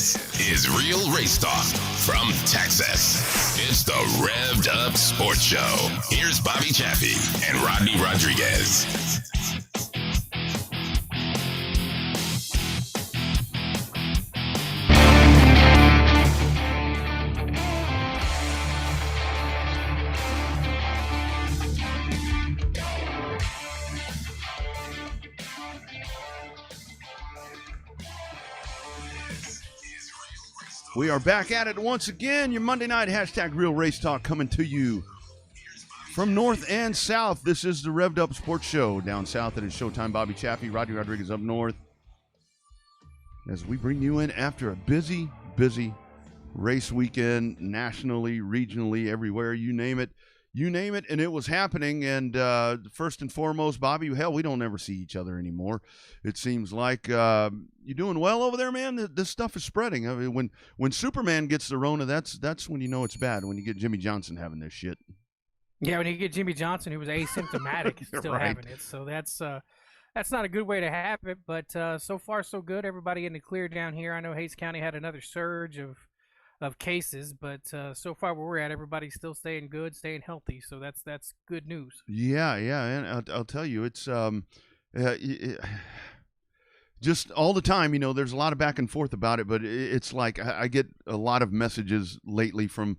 This is Real Race Talk from Texas. It's the Revved Up Sports Show. Here's Bobby Chaffee and Rodney Rodriguez. We are back at it once again. Your Monday night hashtag Real Race Talk coming to you from north and south. This is the Revved Up Sports Show. Down south, it is Showtime. Bobby Chaffee, Rodney Rodriguez up north. As we bring you in after a busy race weekend, nationally, regionally, everywhere, you name it. You name it, and it was happening. And first and foremost, Bobby, hell, we don't ever see each other anymore. It seems like you doing well over there, man. This stuff is spreading. I mean, when Superman gets the Rona, that's when you know it's bad. When you get Jimmy Johnson having this shit. Yeah, when you get Jimmy Johnson, who was asymptomatic, still right. having it. So that's not a good way to have it. But so far, so good. Everybody in the clear down here. I know Hays County had another surge of cases, but so far where we're at, everybody's still staying good, staying healthy. So that's good news. Yeah, and I'll tell you, it's just all the time. You know, there's a lot of back and forth about it, but it's like I get a lot of messages lately from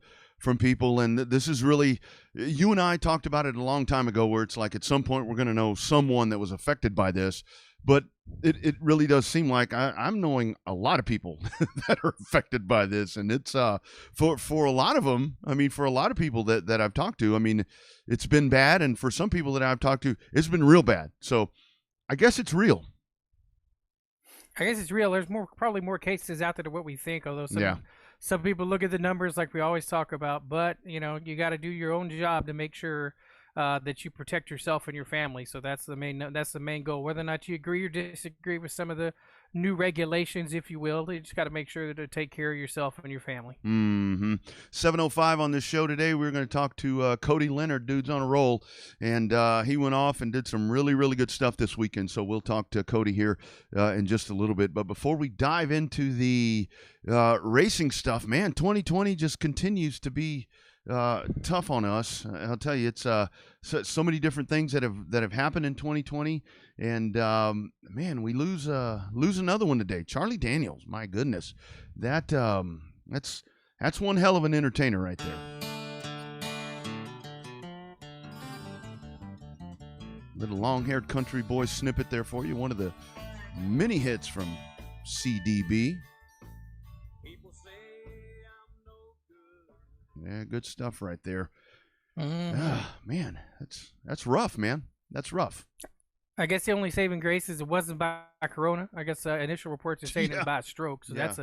people, and this is really, you and I talked about it a long time ago, where it's like at some point we're going to know someone that was affected by this. But it really does seem like I'm knowing a lot of people that are affected by this. And it's for a lot of them, I mean, for a lot of people that I've talked to, I mean, it's been bad. And for some people that I've talked to, it's been real bad. So I guess it's real. I guess it's real. There's probably more cases out there than what we think, although some people look at the numbers like we always talk about. But, you know, you got to do your own job to make sure that you protect yourself and your family. So that's the main goal. Whether or not you agree or disagree with some of the new regulations, if you will, you just got to make sure to take care of yourself and your family. 7:05 on this show today. We're going to talk to Cody Leonard. Dude's on a roll, and he went off and did some really good stuff this weekend. So we'll talk to Cody here in just a little bit. But before we dive into the racing stuff, man, 2020 just continues to be tough on us. I'll tell you, it's so many different things that have happened in 2020, and man, we lose another one today. Charlie Daniels, my goodness, that's one hell of an entertainer right there. Little long-haired country boy snippet there for you. One of the many hits from CDB. Yeah, good stuff right there. Man, that's rough, man. That's rough. I guess the only saving grace is it wasn't by Corona. I guess initial reports are saying it's by a stroke. So that's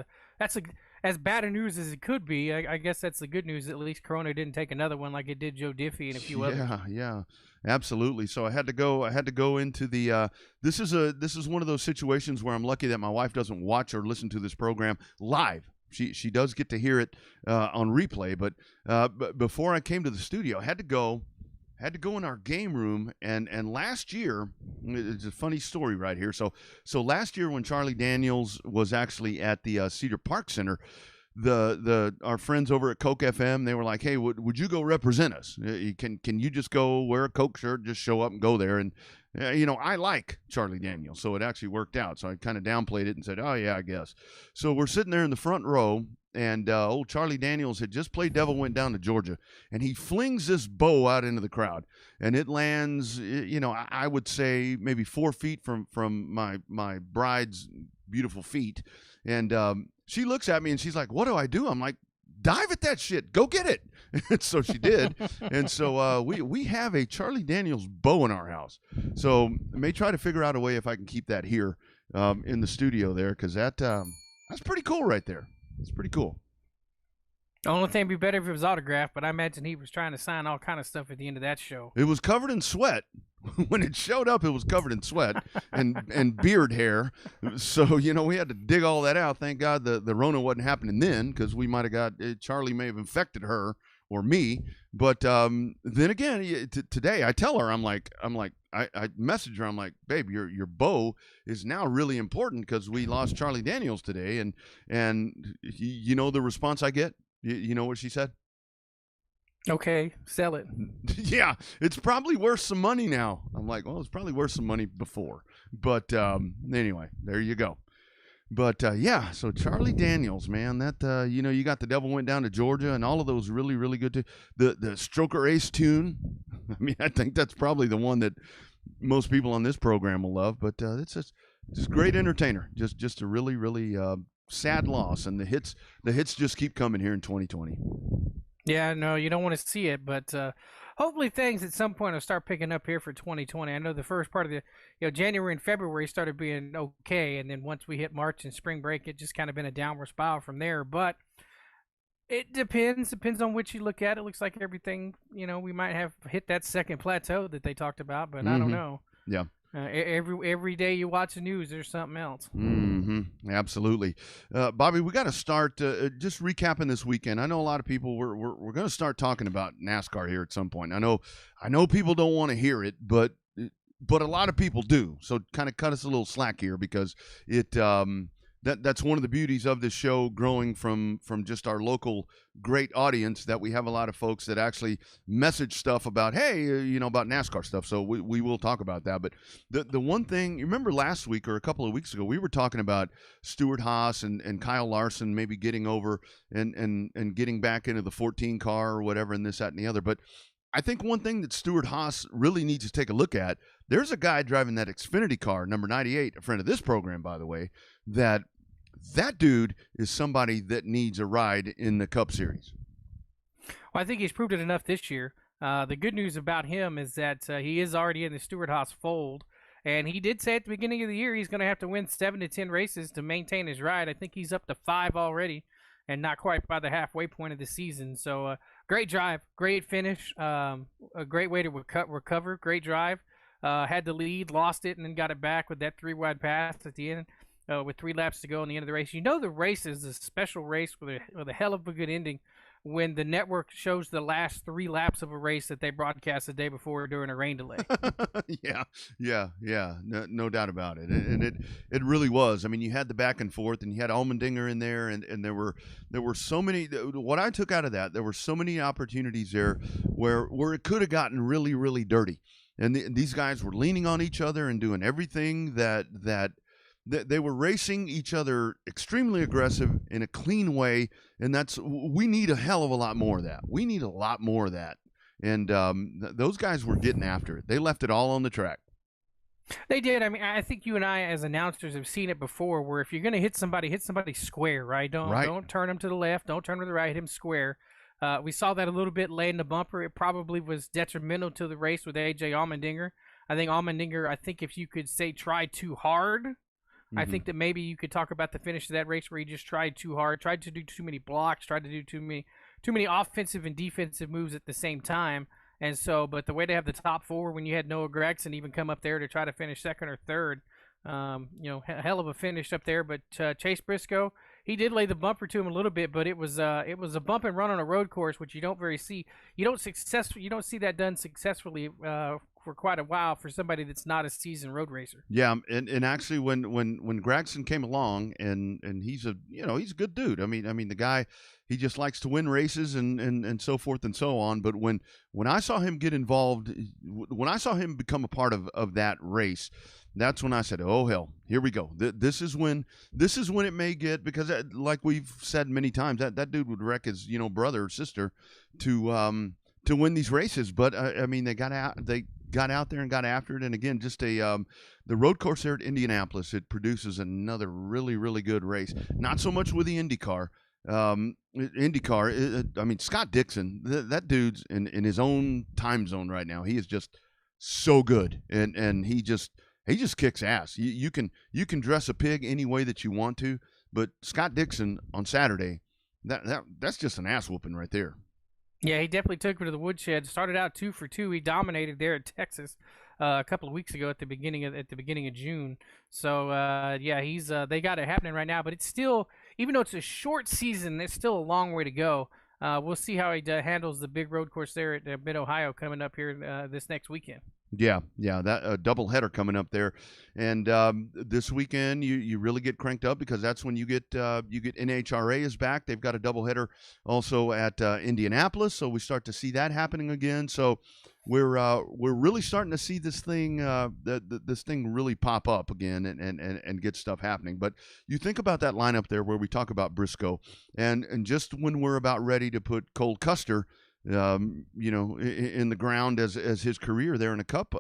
as bad a news as it could be. I guess that's the good news. At least Corona didn't take another one like it did Joe Diffie and a few others. Yeah, absolutely. So I had to go into the. This is one of those situations where I'm lucky that my wife doesn't watch or listen to this program live. She does get to hear it on replay, but before I came to the studio, I had to go in our game room, and last year, it's a funny story right here. So last year when Charlie Daniels was actually at the Cedar Park Center, our friends over at Coke FM, they were like, hey, would you go represent us? Can you just go wear a Coke shirt, just show up and go there? And I like Charlie Daniels, so it actually worked out. So I kind of downplayed it and said, oh, yeah, I guess. So we're sitting there in the front row, and old Charlie Daniels had just played Devil Went Down to Georgia, and he flings this bow out into the crowd, and it lands, I would say maybe 4 feet from my bride's beautiful feet. And she looks at me, and she's like, what do I do? I'm like, dive at that shit. Go get it. And so she did. And so we have a Charlie Daniels bow in our house. So I may try to figure out a way if I can keep that here in the studio there, because that's pretty cool right there. It's pretty cool. The only thing would be better if it was autographed, but I imagine he was trying to sign all kind of stuff at the end of that show. It was covered in sweat. When it showed up, it was covered in sweat and beard hair. So, we had to dig all that out. Thank God the Rona wasn't happening then, because we might have Charlie may have infected her or me. But then again, today I tell her, I message her, I'm like, babe, your bow is now really important because we lost Charlie Daniels today, and you know the response I get. You know what she said? Okay, sell it. Yeah, it's probably worth some money now. I'm like, well, it's probably worth some money before. But anyway, there you go. But yeah, so Charlie Daniels, man, that you got The Devil Went Down to Georgia and all of those really, really good. The Stroker Ace tune. I mean, I think that's probably the one that most people on this program will love. But it's just great entertainer. Just a really, really sad loss, and the hits just keep coming here in 2020. Yeah, no, you don't want to see it, but hopefully things at some point will start picking up here for 2020. I know the first part of the, January and February started being okay, and then once we hit March and spring break, it just kind of been a downward spiral from there. But it depends on which you look at. It looks like everything, we might have hit that second plateau that they talked about, but I don't know. Yeah. Every day you watch the news, there's something else. Absolutely, Bobby. We got to start just recapping this weekend. I know a lot of people. We're going to start talking about NASCAR here at some point. I know people don't want to hear it, but a lot of people do. So kind of cut us a little slack here because it. That's one of the beauties of this show, growing from just our local great audience, that we have a lot of folks that actually message stuff about, hey, about NASCAR stuff. So we will talk about that. But the one thing, you remember last week or a couple of weeks ago, we were talking about Stuart Haas and Kyle Larson maybe getting over and getting back into the 14 car or whatever, and this, that, and the other. But I think one thing that Stuart Haas really needs to take a look at, there's a guy driving that Xfinity car, number 98, a friend of this program, by the way, that dude is somebody that needs a ride in the Cup Series. Well, I think he's proved it enough this year. The good news about him is that he is already in the Stuart Haas fold, and he did say at the beginning of the year he's going to have to win 7 to 10 races to maintain his ride. I think he's up to 5 already, and not quite by the halfway point of the season. So great drive, great finish, a great way to recover, great drive. Had the lead, lost it, and then got it back with that 3-wide pass at the end. With 3 laps to go in the end of the race. The race is a special race with a hell of a good ending when the network shows the last 3 laps of a race that they broadcast the day before during a rain delay. Yeah. No doubt about it. And it really was. I mean, you had the back and forth, and you had Allmendinger in there, and there were so many. What I took out of that, there were so many opportunities there where it could have gotten really, really dirty. And these guys were leaning on each other and doing everything that they were racing each other extremely aggressive in a clean way, and we need a hell of a lot more of that. We need a lot more of that, and those guys were getting after it. They left it all on the track. They did. I mean, I think you and I, as announcers, have seen it before. Where if you're going to hit somebody square, right? Don't turn them to the left. Don't turn them to the right. Hit them square. We saw that a little bit late in the bumper. It probably was detrimental to the race with AJ Allmendinger. I think if you could say try too hard. I think that maybe you could talk about the finish of that race where he just tried too hard, tried to do too many blocks, tried to do too many offensive and defensive moves at the same time. And so, but the way to have the top 4 when you had Noah Gragson even come up there to try to finish second or third, hell of a finish up there. But Chase Briscoe, he did lay the bumper to him a little bit, but it was a bump and run on a road course, which you don't see. You don't see that done successfully for quite a while for somebody that's not a seasoned road racer. Yeah, and actually when Gragson came along, and he's a good dude. I mean the guy, he just likes to win races and so forth and so on. But when I saw him get involved, when I saw him become a part of that race, that's when I said, oh hell, here we go. This is when it may get, because like we've said many times, that dude would wreck his brother or sister to win these races. But I mean, they got out there and got after it. And again, just the road course there at Indianapolis, it produces another really, really good race. Not so much with the IndyCar. I mean, Scott Dixon, that dude's in his own time zone right now. He is just so good, and he just kicks ass. You can dress a pig any way that you want to, but Scott Dixon on Saturday, that's just an ass whooping right there. Yeah, he definitely took it to the woodshed. Started out 2 for 2. He dominated there at Texas a couple of weeks ago at the beginning of June. So he's they got it happening right now. But it's still, even though it's a short season, it's still a long way to go. we'll see how he handles the big road course there at Mid Ohio coming up here this next weekend. Yeah, that double header coming up there, and this weekend you really get cranked up because that's when you get NHRA is back. They've got a double header also at Indianapolis, so we start to see that happening again. So we're really starting to see this thing this thing really pop up again and get stuff happening. But you think about that lineup there where we talk about Briscoe, and just when we're about ready to put Cole Custer, in the ground as his career there in a cup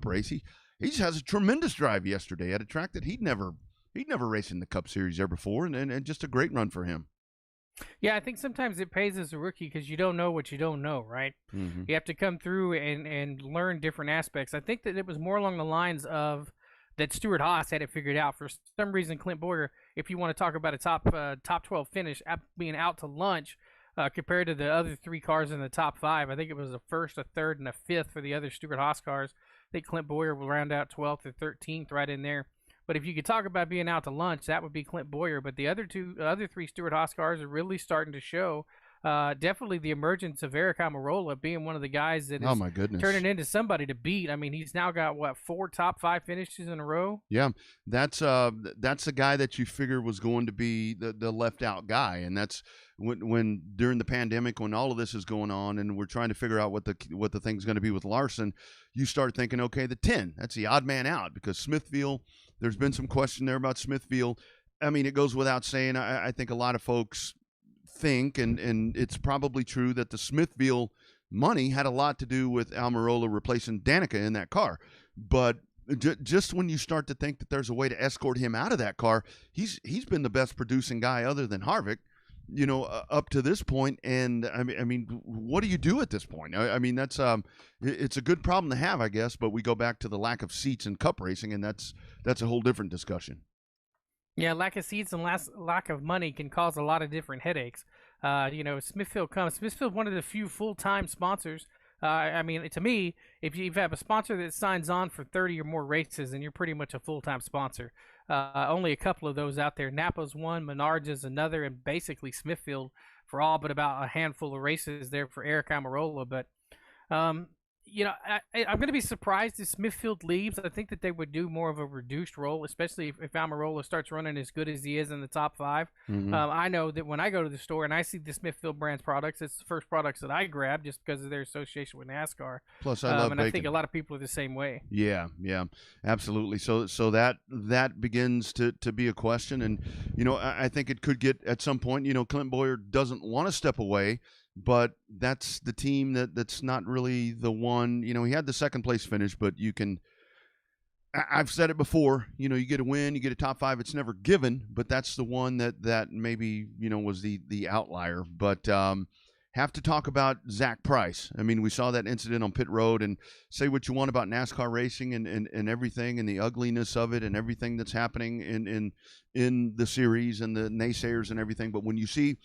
race. He just has a tremendous drive yesterday at a track that he'd never raced in the Cup Series there before, and just a great run for him. Yeah, I think sometimes it pays as a rookie because you don't know what you don't know, right? Mm-hmm. You have to come through and learn different aspects. I think that it was more along the lines of that Stuart Haas had it figured out. For some reason, Clint Boyer, if you want to talk about a top 12 finish, being out to lunch, compared to the other three cars in the top five. I think it was a first, a third, and a fifth for the other Stuart Haas cars. I think Clint Boyer will round out 12th or 13th right in there. But if you could talk about being out to lunch, that would be Clint Boyer. But the other three Stuart Haas cars are really starting to show definitely the emergence of Eric Almirola being one of the guys that is turning into somebody to beat. I mean, he's now got, 4 top 5 finishes in a row? Yeah, that's the guy that you figure was going to be the left out guy, and that's when during the pandemic, when all of this is going on and we're trying to figure out what the thing's going to be with Larson, you start thinking, okay, the 10, that's the odd man out, because Smithfield, there's been some question there about Smithfield. I mean, it goes without saying, I think a lot of folks think, and it's probably true, that the Smithfield money had a lot to do with Almirola replacing Danica in that car. But just when you start to think that there's a way to escort him out of that car, he's been the best producing guy other than Harvick, up to this point. And I mean, what do you do at this point? I mean, that's it's a good problem to have, I guess. But we go back to the lack of seats in Cup racing, and that's a whole different discussion. Yeah, lack of seats and lack of money can cause a lot of different headaches. Smithfield one of the few full-time sponsors. I mean, to me, if you have a sponsor that signs on for 30 or more races, then you're pretty much a full-time sponsor. Only a couple of those out there. Napa's one, Menards is another, and basically Smithfield for all but about a handful of races there for Eric Almirola. But I'm going to be surprised if Smithfield leaves. I think that they would do more of a reduced role, especially if Almirola starts running as good as he is in the top 5. Mm-hmm. I know that when I go to the store and I see the Smithfield Brands products, it's the first products that I grab just because of their association with NASCAR. Plus, I love bacon. I think a lot of people are the same way. Yeah, absolutely. So that begins to be a question, and I think it could get at some point. Clint Boyer doesn't want to step away, but that's the team that's not really the one. He had the second place finish, but I've said it before, you get a win, you get a top 5, it's never given, but that's the one that maybe, was the outlier. But have to talk about Zach Price. I mean, we saw that incident on pit road, and say what you want about NASCAR racing and everything and the ugliness of it and everything that's happening in the series and the naysayers and everything. But when you see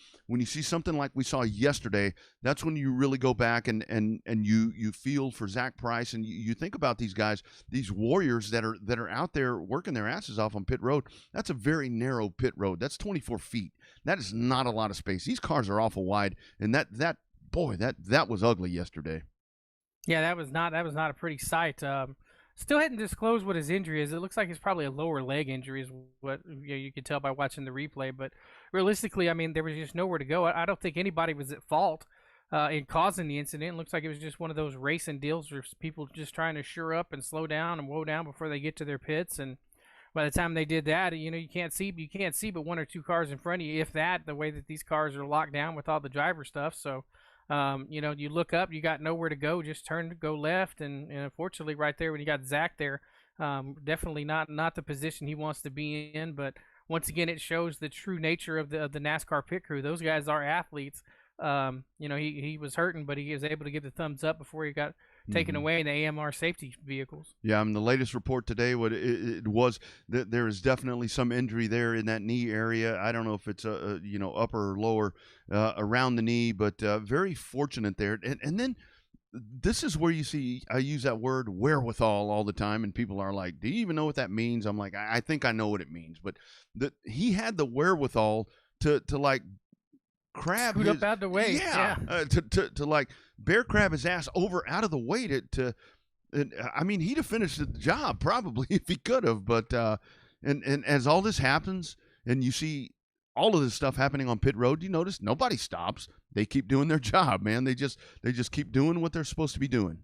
something like we saw yesterday, that's when you really go back and you feel for Zach Price, and you think about these guys, these warriors that are out there working their asses off on pit road. That's a very narrow pit road. That's 24 feet. That is not a lot of space. These cars are awful wide, and that was ugly yesterday. Yeah, that was not a pretty sight. Still hadn't disclosed what his injury is. It looks like it's probably a lower leg injury, is what you could tell by watching the replay. But realistically, I mean, there was just nowhere to go. I don't think anybody was at fault in causing the incident. It looks like it was just one of those racing deals where people just trying to sure up and slow down and woe down before they get to their pits. And by the time they did that, you can't see but 1 or 2 cars in front of you, if that, the way that these cars are locked down with all the driver stuff. So, you look up, you got nowhere to go, just turn to go left. And unfortunately right there when you got Zach there, definitely not the position he wants to be in. But once again, it shows the true nature of the NASCAR pit crew. Those guys are athletes. He was hurting, but he was able to give the thumbs up before he got taken away in the AMR safety vehicles. Yeah, the latest report today, it was that there is definitely some injury there in that knee area. I don't know if it's upper or lower around the knee, but very fortunate there. And then this is where you see, I use that word wherewithal all the time, and people are like, do you even know what that means? I'm like, I think I know what it means, but he had the wherewithal to like crab scoot up out of the way. Yeah, to like bear crab his ass over out of the way and, I mean, he'd have finished the job probably if he could have. But and as all this happens, and you see all of this stuff happening on pit road, you notice nobody stops. They keep doing their job, man. They just keep doing what they're supposed to be doing.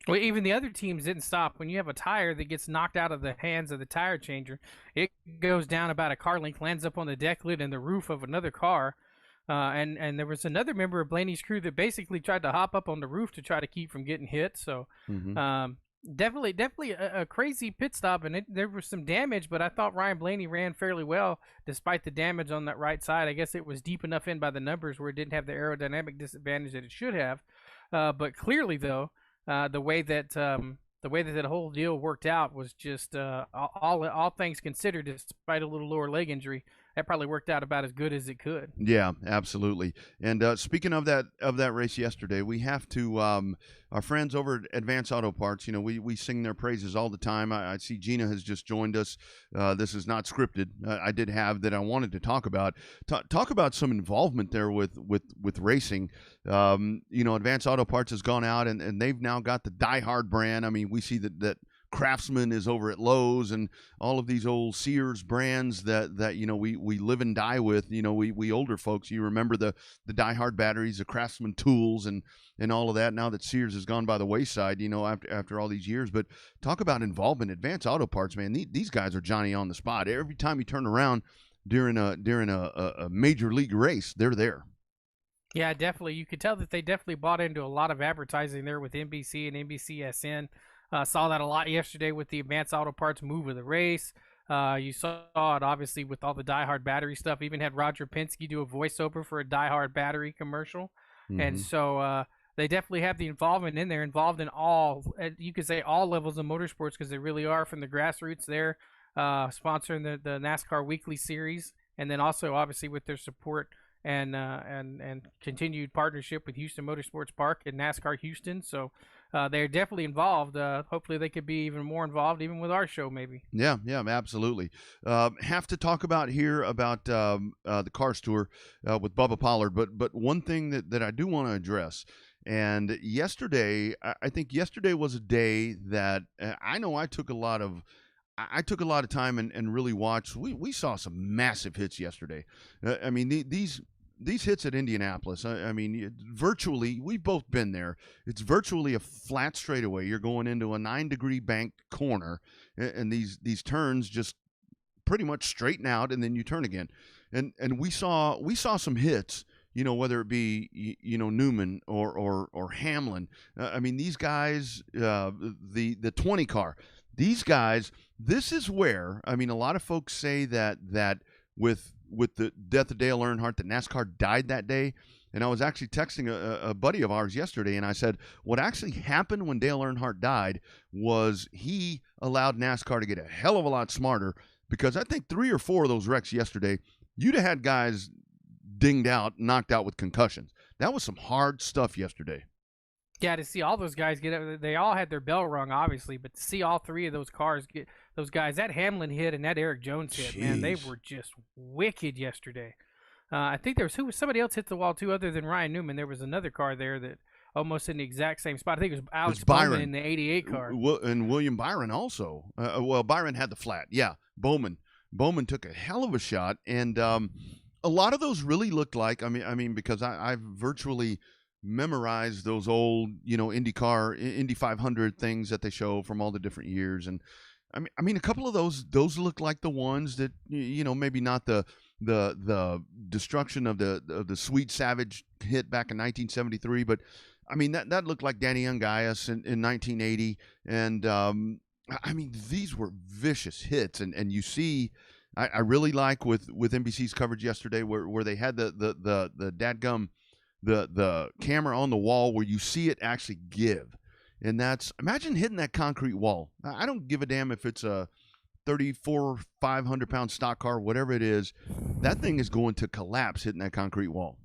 Well, even the other teams didn't stop. When you have a tire that gets knocked out of the hands of the tire changer, it goes down about a car length, lands up on the deck lid and the roof of another car. And there was another member of Blaney's crew that basically tried to hop up on the roof to try to keep from getting hit. So definitely a crazy pit stop, and there was some damage, but I thought Ryan Blaney ran fairly well despite the damage on that right side. I guess it was deep enough in by the numbers where it didn't have the aerodynamic disadvantage that it should have. But clearly, though, the way that that whole deal worked out was just all things considered, despite a little lower leg injury, that probably worked out about as good as it could. Yeah, absolutely. And speaking of that race yesterday, we have to our friends over at Advance Auto Parts. You know, we sing their praises all the time. I see Gina has just joined us. This is not scripted. I did have that I wanted to talk about. Talk about some involvement there with racing. You know, Advance Auto Parts has gone out and they've now got the Die Hard brand. I mean, we see that Craftsman is over at Lowe's and all of these old Sears brands that you know we live and die with. You know, we older folks, you remember the Die Hard batteries, the Craftsman tools and all of that. Now that Sears has gone by the wayside, you know, after all these years. But talk about involvement. Advance Auto Parts, man, these guys are Johnny on the spot. Every time you turn around during a major league race, they're there. Yeah, definitely. You could tell that they definitely bought into a lot of advertising there with NBC and NBCSN. Saw that a lot yesterday with the Advanced Auto Parts move of the race. You saw it obviously with all the Die Hard battery stuff. Even had Roger Penske do a voiceover for a Die Hard battery commercial. Mm-hmm. And so they definitely have the involvement in there, involved in all, you could say all levels of motorsports, because they really are, from the grassroots there, sponsoring the NASCAR Weekly Series, and then also obviously with their support and continued partnership with Houston Motorsports Park and NASCAR Houston. So they're definitely involved. Hopefully they could be even more involved, even with our show, maybe. Yeah, absolutely. Have to talk about the Cars Tour with Bubba Pollard, but one thing that I do want to address. And yesterday, I think yesterday was a day that I know I took a lot of time and really watched. We saw some massive hits yesterday. I mean, these hits at Indianapolis, I mean, virtually, we've both been there. It's virtually a flat straightaway. You're going into a 9-degree banked corner, and these turns just pretty much straighten out, and then you turn again. And we saw some hits, you know, whether it be, you know, Newman or Hamlin. I mean, these guys, the 20 car, these guys, this is where, I mean, a lot of folks say that with the death of Dale Earnhardt, that NASCAR died that day. And I was actually texting a buddy of ours yesterday, and I said, what actually happened when Dale Earnhardt died was he allowed NASCAR to get a hell of a lot smarter, because I think 3 or 4 of those wrecks yesterday, you'd have had guys dinged out, knocked out with concussions. That was some hard stuff yesterday. Yeah, to see all those guys they all had their bell rung, obviously, but to see all 3 of those cars get those guys, that Hamlin hit and that Eric Jones hit, Jeez. Man, they were just wicked yesterday. I think somebody else hit the wall too, other than Ryan Newman. There was another car there that almost in the exact same spot. I think it was Alex Bowman in the '88 car, and William Byron also. Well, Byron had the flat. Yeah, Bowman took a hell of a shot, and a lot of those really looked like. I mean, because I've virtually memorize those old, you know, Indy 500 things that they show from all the different years. And I mean a couple of those look like the ones that, you know, maybe not the destruction of the Sweet Savage hit back in 1973, but I mean that looked like Danny Ungaius in 1980. And I mean, these were vicious hits, and you see, I really like with NBC's coverage yesterday where they had the dadgum the camera on the wall where you see it actually give. And that's, imagine hitting that concrete wall. I don't give a damn if it's a 500-pound stock car, whatever it is, that thing is going to collapse hitting that concrete wall.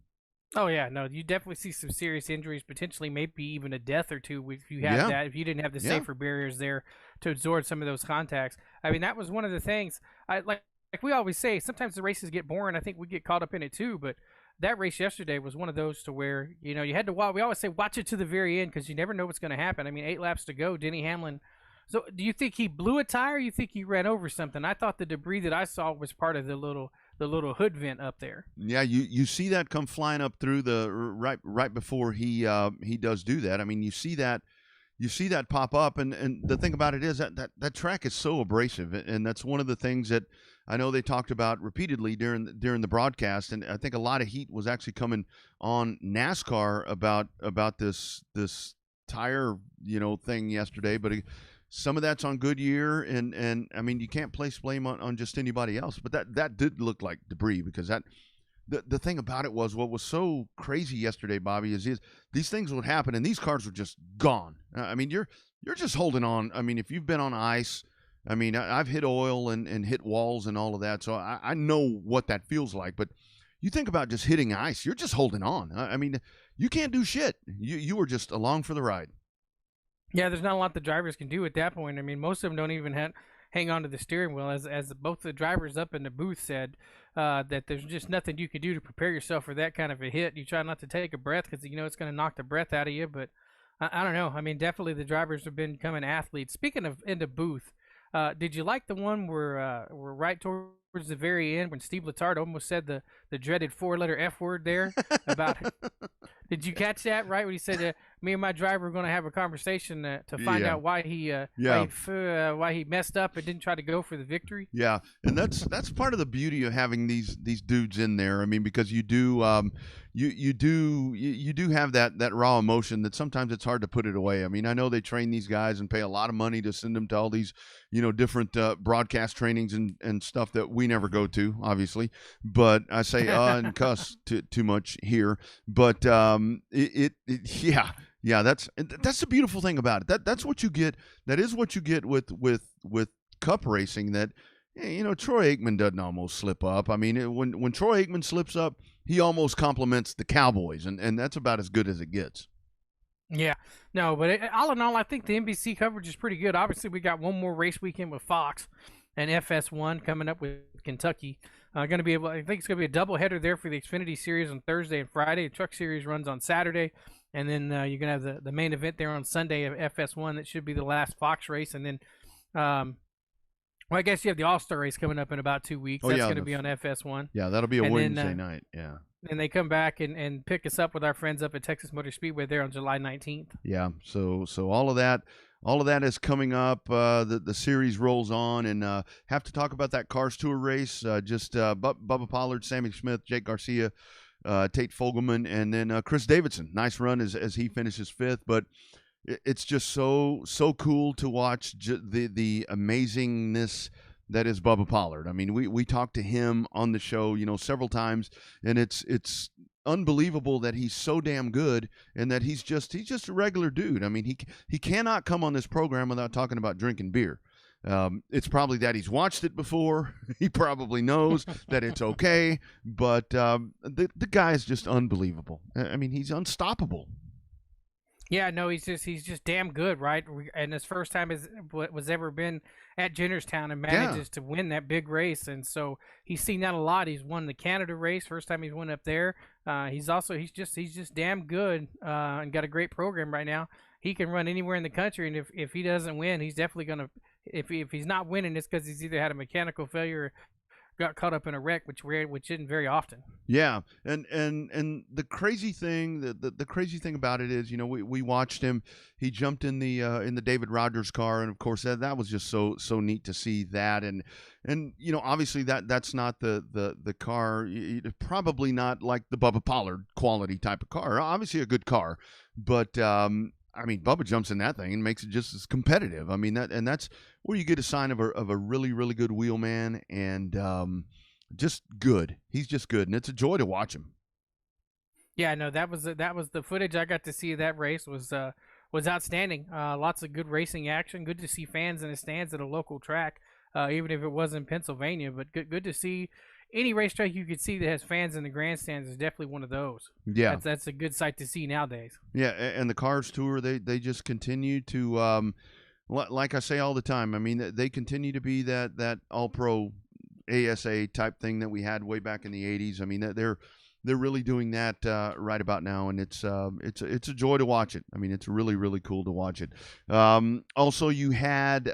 Oh yeah, no, you definitely see some serious injuries, potentially maybe even a death or two if you have that, if you didn't have the safer barriers there to absorb some of those contacts. I mean, that was one of the things like we always say, sometimes the races get boring. I think we get caught up in it too, but that race yesterday was one of those to where you had to watch. We always say watch it to the very end because you never know what's going to happen. I mean, 8 laps to go. Denny Hamlin. So, do you think he blew a tire? Or you think he ran over something? I thought the debris that I saw was part of the little hood vent up there. Yeah, you see that come flying up through the right before he does do that. I mean, you see that pop up, and the thing about it is that track is so abrasive, and that's one of the things that I know they talked about repeatedly during the broadcast, and I think a lot of heat was actually coming on NASCAR about this tire thing yesterday, but some of that's on Goodyear, and I mean, you can't place blame on just anybody else, but that did look like debris, because the thing about it was, what was so crazy yesterday, Bobby, is these things would happen and these cars were just gone. I mean, you're just holding on. I mean, if you've been on ice, I mean, I've hit oil and hit walls and all of that, so I know what that feels like. But you think about just hitting ice, you're just holding on. I mean, you can't do shit. You were just along for the ride. Yeah, there's not a lot the drivers can do at that point. I mean, most of them don't even hang on to the steering wheel. As both the drivers up in the booth said, that there's just nothing you can do to prepare yourself for that kind of a hit. You try not to take a breath because it's going to knock the breath out of you. But I don't know. I mean, definitely the drivers have been becoming athletes. Speaking of in the booth, did you like the one where we're right towards the very end when Steve Letarte almost said the dreaded 4-letter F word there about it? Did you catch that, right? When he said, me and my driver were going to have a conversation to find out why he messed up and didn't try to go for the victory. Yeah, and that's part of the beauty of having these dudes in there. I mean, because you do you do have that raw emotion that sometimes it's hard to put it away. I mean, I know they train these guys and pay a lot of money to send them to all these different broadcast trainings and stuff that we never go to, obviously. But I say and cuss too much here, but yeah, that's the beautiful thing about it. That's what you get. That is what you get with cup racing. That Troy Aikman doesn't almost slip up. I mean, when Troy Aikman slips up, he almost compliments the Cowboys, and that's about as good as it gets. Yeah, no, but all in all, I think the NBC coverage is pretty good. Obviously, we got one more race weekend with Fox and FS1 coming up with Kentucky. I think it's going to be a doubleheader there for the Xfinity Series on Thursday and Friday. The Truck Series runs on Saturday, and then you're going to have the main event there on Sunday of FS1. That should be the last Fox race, and then, I guess you have the All-Star race coming up in about 2 weeks. That's going to be on FS1. Yeah, that'll be a Wednesday night. Yeah. And they come back and pick us up with our friends up at Texas Motor Speedway there on July 19th. Yeah, so all of that is coming up. The series rolls on, and have to talk about that Cars Tour race. Bubba Pollard, Sammy Smith, Jake Garcia, Tate Fogelman, and then Chris Davidson. Nice run as he finishes fifth, but it's just so cool to watch the amazingness that is Bubba Pollard. I mean, we talked to him on the show, several times, and it's unbelievable that he's so damn good and that he's just a regular dude. I mean, he cannot come on this program without talking about drinking beer. It's probably that he's watched it before. He probably knows that it's okay, but the guy is just unbelievable. I mean, he's unstoppable. Yeah, no, he's just damn good, right? And his first time was ever been at Jennerstown and manages to win that big race, and so he's seen that a lot. He's won the Canada race, first time he's won up there. He's just damn good and got a great program right now. He can run anywhere in the country, and if he doesn't win, he's definitely gonna. If he's not winning, it's because he's either had a mechanical failure or got caught up in a wreck, which isn't very often. Yeah, and the crazy thing, the crazy thing about it is, we watched him. He jumped in the David Rogers car, and of course that was just so neat to see that. And obviously that's not the car, probably not like the Bubba Pollard quality type of car. Obviously a good car, but I mean, Bubba jumps in that thing and makes it just as competitive. I mean, that's where you get a sign of a really, really good wheelman, and just good. He's just good, and it's a joy to watch him. Yeah, no, that was the footage I got to see of that race was outstanding. Lots of good racing action. Good to see fans in the stands at a local track, even if it was in Pennsylvania. But good to see. Any racetrack you could see that has fans in the grandstands is definitely one of those. Yeah, that's a good sight to see nowadays. Yeah, and the Cars Tour, they just continue to, like I say all the time. I mean, they continue to be that All Pro ASA type thing that we had way back in the '80s. I mean, they're really doing that right about now, and it's a joy to watch it. I mean, it's really, really cool to watch it. Also, you had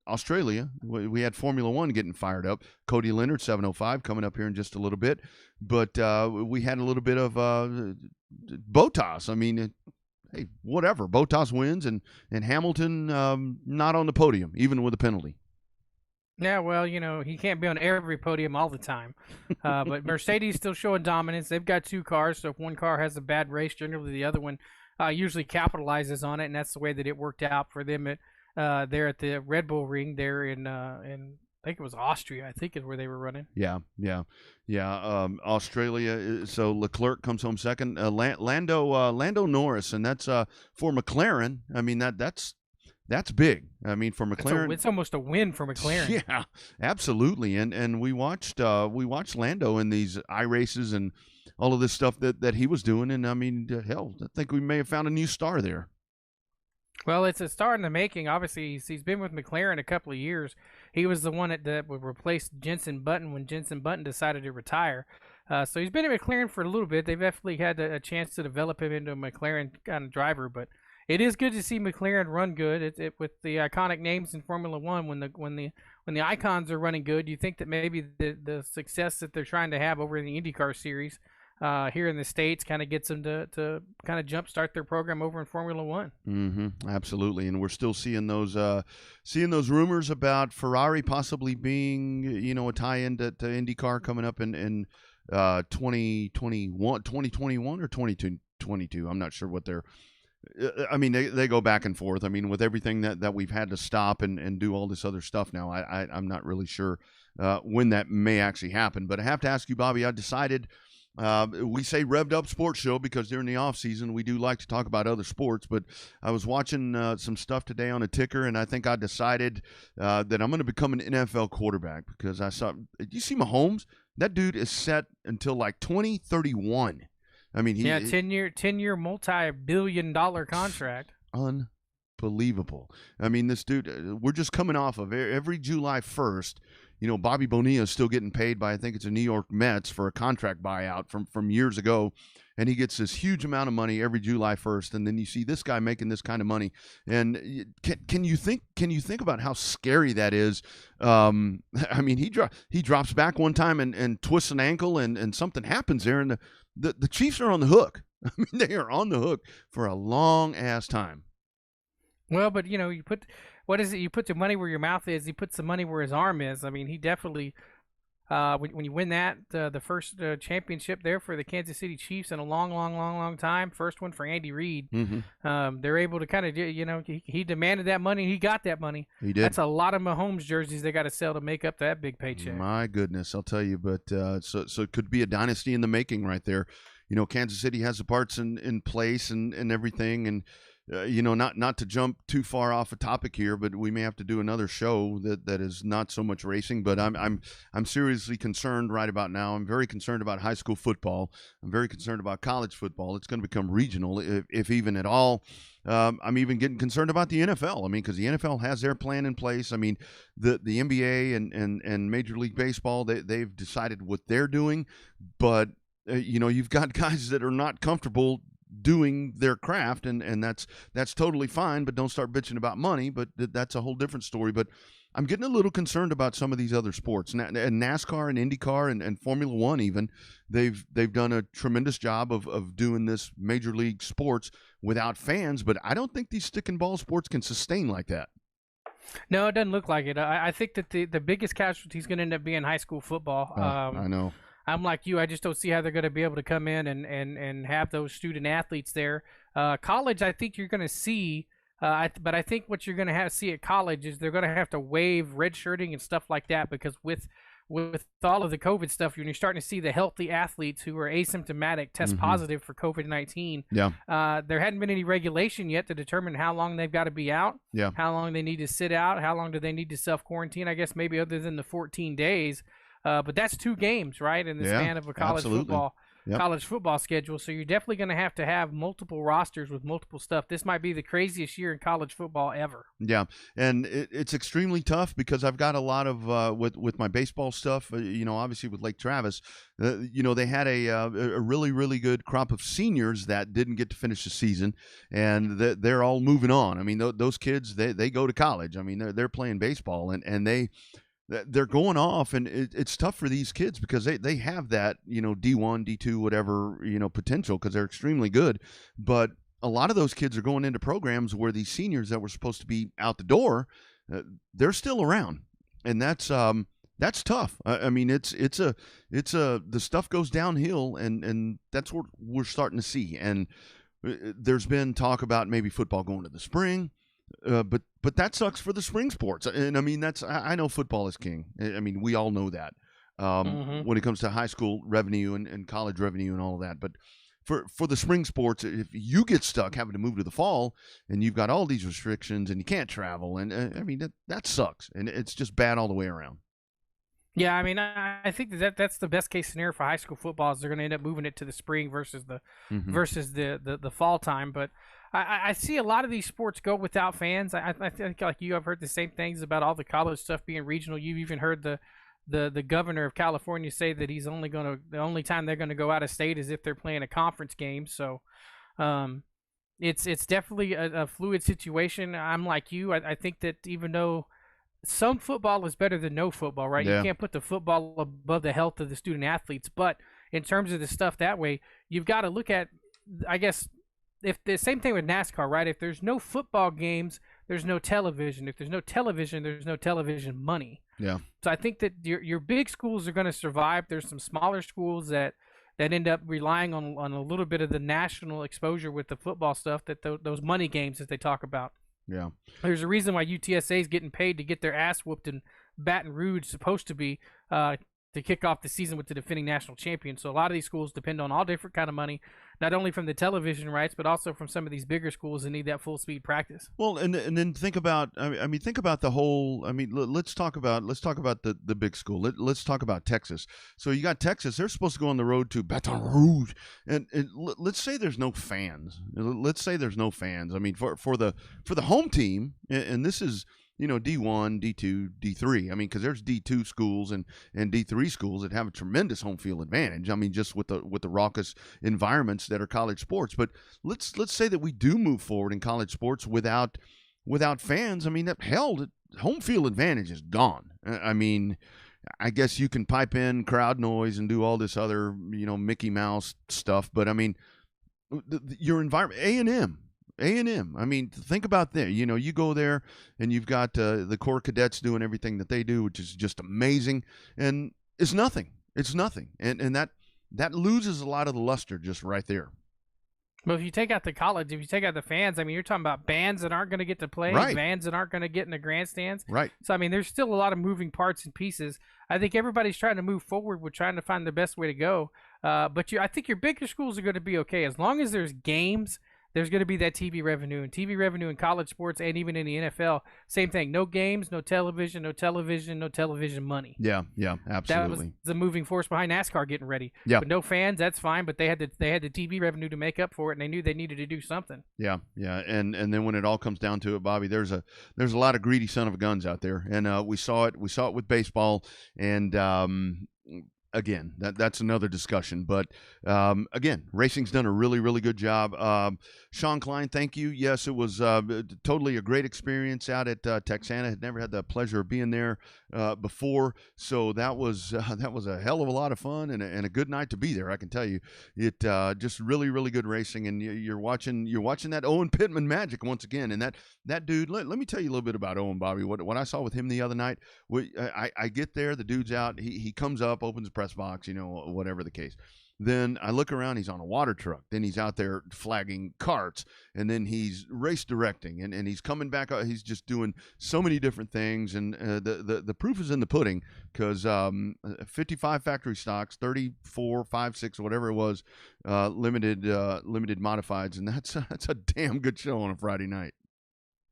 Australia. We had Formula One getting fired up. Cody Leonard, 705, coming up here in just a little bit. But we had a little bit of Bottas. I mean, hey, whatever. Bottas wins, and Hamilton not on the podium, even with a penalty. Yeah, well, he can't be on every podium all the time. But Mercedes still showing dominance. They've got 2 cars, so if one car has a bad race, generally the other one usually capitalizes on it, and that's the way that it worked out for them there at the Red Bull Ring there in I think it was Austria, I think is where they were running. Yeah. Australia. So Leclerc comes home second. Lando Norris, and that's for McLaren. I mean that's big. I mean, for McLaren, it's almost a win for McLaren. Yeah, absolutely. And we watched Lando in these iRaces and all of this stuff that he was doing. And I mean, hell, I think we may have found a new star there. Well, it's a star in the making. Obviously, he's been with McLaren a couple of years. He was the one that would replace Jenson Button when Jenson Button decided to retire. So he's been at McLaren for a little bit. They've definitely had a chance to develop him into a McLaren kind of driver, but it is good to see McLaren run good. With the iconic names in Formula One, when the icons are running good, you think that maybe the success that they're trying to have over in the IndyCar series here in the States kind of gets them to kind of jumpstart their program over in Formula One. Mm-hmm, absolutely, and we're still seeing those rumors about Ferrari possibly being a tie-in to IndyCar coming up in 2021 or 2022. I'm not sure what they're. I mean, they go back and forth. I mean, with everything that we've had to stop and do all this other stuff now, I'm not really sure when that may actually happen. But I have to ask you, Bobby, I decided we say Revved Up Sports Show because during the off season we do like to talk about other sports. But I was watching some stuff today on a ticker, and I think I decided that I'm going to become an NFL quarterback because I saw. You see Mahomes? That dude is set until like 2031. I mean, 10-year multi-billion-dollar contract. Unbelievable. I mean, this dude, we're just coming off of every July 1st. Bobby Bonilla is still getting paid by, I think it's the New York Mets for a contract buyout from years ago. And he gets this huge amount of money every July 1st. And then you see this guy making this kind of money. And can you think about how scary that is? I mean, he drops back one time and twists an ankle and something happens there. And the Chiefs are on the hook. I mean, they are on the hook for a long ass time. Well, but you put what is it? You put the money where your mouth is. He puts the money where his arm is. I mean, he definitely. When you win that the first championship there for the Kansas City Chiefs in a long time, first one for Andy Reid. Mm-hmm. They're able to kind of he demanded that money. He got that money. He did. That's a lot of Mahomes jerseys they got to sell to make up that big paycheck. My goodness, I'll tell you. But so it could be a dynasty in the making right there. Kansas City has the parts in place and everything, and not to jump too far off a topic here, but we may have to do another show that is not so much racing. But I'm seriously concerned right about now. I'm very concerned about high school football. I'm very concerned about college football. It's going to become regional, if even at all. I'm even getting concerned about the NFL. I mean, because the NFL has their plan in place. I mean, the NBA and Major League Baseball, they've decided what they're doing, but you've got guys that are not comfortable doing their craft, and that's totally fine, but don't start bitching about money. But that's a whole different story. But I'm getting a little concerned about some of these other sports, and NASCAR and IndyCar and Formula One. Even they've done a tremendous job of doing this major league sports without fans, but I don't think these stick and ball sports can sustain like that. No, it doesn't look like it. I think that the biggest casualty is going to end up being high school football. I know. I'm like you. I just don't see how they're going to be able to come in and have those student athletes there. College, I think you're going to see, but I think what you're going to see at college is they're going to have to waive redshirting and stuff like that, because with all of the COVID stuff, when you're starting to see the healthy athletes who are asymptomatic test positive for COVID-19, there hadn't been any regulation yet to determine how long they've got to be out, how long they need to sit out, how long do they need to self-quarantine, I guess maybe other than the 14 days. But that's 2 games, right, in the span of a college football. Yep. college football schedule. So you're definitely going to have multiple rosters with multiple stuff. This might be the craziest year in college football ever. Yeah, and it's extremely tough because I've got a lot of with my baseball stuff. Obviously with Lake Travis, they had a really really good crop of seniors that didn't get to finish the season, and they're all moving on. I mean, those kids they go to college. I mean, they're playing baseball and they're going off, and it's tough for these kids because they have that D1, D2, whatever potential because they're extremely good, but a lot of those kids are going into programs where these seniors that were supposed to be out the door, they're still around, and that's tough. I mean, the stuff goes downhill, and that's what we're starting to see. And there's been talk about maybe football going to the spring, but that sucks for the spring sports. And I mean, I know football is king. I mean, we all know that when it comes to high school revenue and college revenue and all of that, but for the spring sports, if you get stuck having to move to the fall and you've got all these restrictions and you can't travel, and I mean that sucks, and it's just bad all the way around. Yeah, I mean, I think that's the best case scenario for high school football is they're going to end up moving it to the spring versus the fall time. But I see a lot of these sports go without fans. I think like you, I've heard the same things about all the college stuff being regional. You've even heard the governor of California say that the only time they're gonna go out of state is if they're playing a conference game. So, it's definitely a fluid situation. I'm like you. I think that even though some football is better than no football, right? Yeah. You can't put the football above the health of the student athletes, but in terms of the stuff that way, you've got to look at, I guess, if the same thing with NASCAR, right? If there's no football games, there's no television. If there's no television, there's no television money. Yeah. So I think that your big schools are going to survive. There's some smaller schools that end up relying on a little bit of the national exposure with the football stuff, that those money games that they talk about. Yeah. There's a reason why UTSA is getting paid to get their ass whooped in Baton Rouge, supposed to be to kick off the season with the defending national champion. So a lot of these schools depend on all different kind of money, not only from the television rights, but also from some of these bigger schools that need that full speed practice. Well, and then think about, I mean, think about the whole. I mean, let's talk about the big school. Let's talk about Texas. So you got Texas. They're supposed to go on the road to Baton Rouge, and let's say there's no fans. Let's say there's no fans. I mean, for the home team, and this is, D1, D2, D3. I mean, because there's D2 schools and D3 schools that have a tremendous home field advantage. I mean, just with the raucous environments that are college sports. But let's say that we do move forward in college sports without fans. I mean, hell, home field advantage is gone. I mean, I guess you can pipe in crowd noise and do all this other, Mickey Mouse stuff. But I mean, your environment, A&M. I mean, think about that. You go there and you've got the Corps cadets doing everything that they do, which is just amazing. And it's nothing. It's nothing. And that loses a lot of the luster just right there. But if you take out the college, if you take out the fans, I mean, you're talking about bands that aren't going to get to play, right, bands that aren't going to get in the grandstands. Right. So, I mean, there's still a lot of moving parts and pieces. I think everybody's trying to move forward with trying to find the best way to go. But I think your bigger schools are going to be okay. As long as there's games, there's going to be that TV revenue, and TV revenue in college sports and even in the NFL. Same thing. No games, no television money. Yeah, absolutely. That was the moving force behind NASCAR getting ready. Yeah. But no fans, that's fine. But they had the TV revenue to make up for it, and they knew they needed to do something. Yeah. And then when it all comes down to it, Bobby, there's a lot of greedy son of a guns out there, and we saw it with baseball, and again, that's another discussion. But again, racing's done a really, really good job. Sean Klein, thank you. Yes, it was totally a great experience out at Texana. Had never had the pleasure of being there before, so that was a hell of a lot of fun and a good night to be there. I can tell you, it just really, really good racing, and you're watching that Owen Pittman magic once again. And that dude, let me tell you a little bit about Owen, Bobby. What I saw with him the other night, I get there, the dude's out, he comes up, opens the press box, whatever the case. Then I look around, he's on a water truck. Then he's out there flagging carts, and then he's race directing, and he's coming back. He's just doing so many different things, and the proof is in the pudding, because 55 factory stocks, 34, 5, 6, whatever it was, limited modifieds, and that's a damn good show on a Friday night.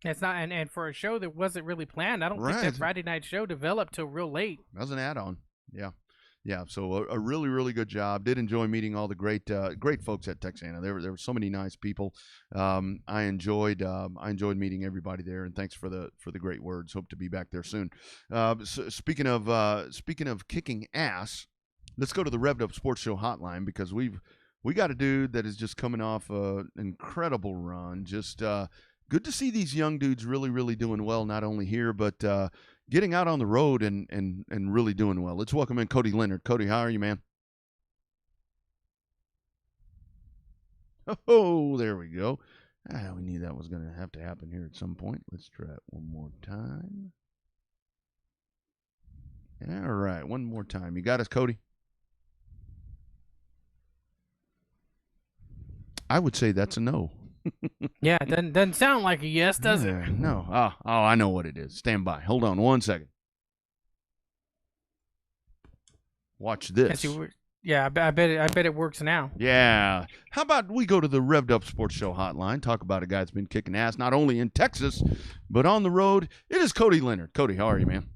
It's not, and for a show that wasn't really planned, I don't think that Friday night show developed till real late. That was an add-on, yeah. Yeah, so a really, really good job. Did enjoy meeting all the great folks at Texana. There were so many nice people. I enjoyed meeting everybody there, and thanks for the great words. Hope to be back there soon. So speaking of kicking ass, let's go to the Revved Up Sports Show hotline because we got a dude that is just coming off an incredible run. Just good to see these young dudes really, really doing well, not only here, but getting out on the road and really doing well. Let's welcome in Cody Leonard. Cody, how are you, man? Oh, there we go. We knew that was going to have to happen here at some point. Let's try it one more time. All right, one more time. You got us, Cody? I would say that's a no. Yeah, it doesn't sound like a yes, does it? No. Oh, I know what it is. Stand by. Hold on 1 second. Watch this. Yeah, I bet it works now. Yeah. How about we go to the Revved Up Sports Show hotline, talk about a guy that's been kicking ass not only in Texas, but on the road. It is Cody Leonard. Cody, how are you, man?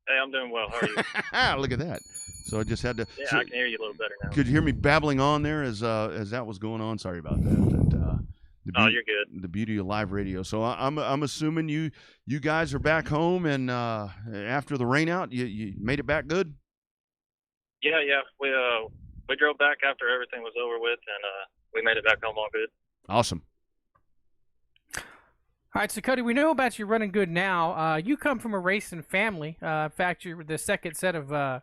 Hey, I'm doing well. How are you? Look at that. So I just had to. Yeah, so, I can hear you a little better now. Could you hear me babbling on there as that was going on? Sorry about that. You're good. The beauty of live radio. So I'm assuming you guys are back home, and after the rain out, you made it back good. Yeah. We drove back after everything was over with, and we made it back home all good. Awesome. All right, so Cody, we know about you running good now. You come from a racing family. In fact, you're the second set of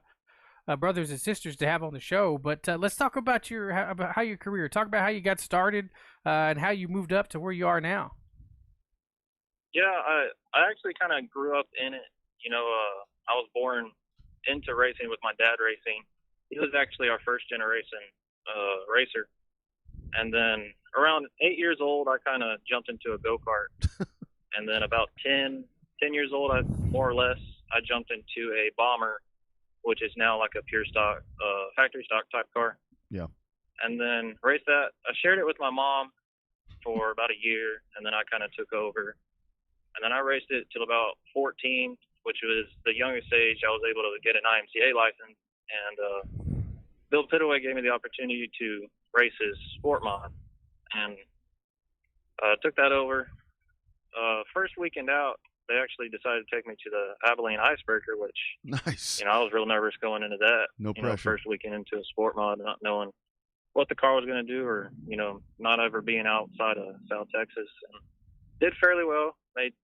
brothers and sisters to have on the show. But let's talk about how your career. Talk about how you got started and how you moved up to where you are now. Yeah, I actually kind of grew up in it. I was born into racing with my dad racing. He was actually our first generation racer. And then around 8 years old, I kind of jumped into a go-kart. And then about 10 years old, I jumped into a bomber, which is now like a pure stock, factory stock type car. Yeah. And then raced that. I shared it with my mom for about a year, and then I kind of took over. And then I raced it till about 14, which was the youngest age I was able to get an IMCA license. And Bill Pittaway gave me the opportunity to race his sport mod, and took that over. First weekend out, they actually decided to take me to the Abilene Icebreaker, which nice. I was real nervous going into that. No pressure. First weekend into a sport mod, not knowing what the car was going to do, or not ever being outside of South Texas. And did fairly well. Made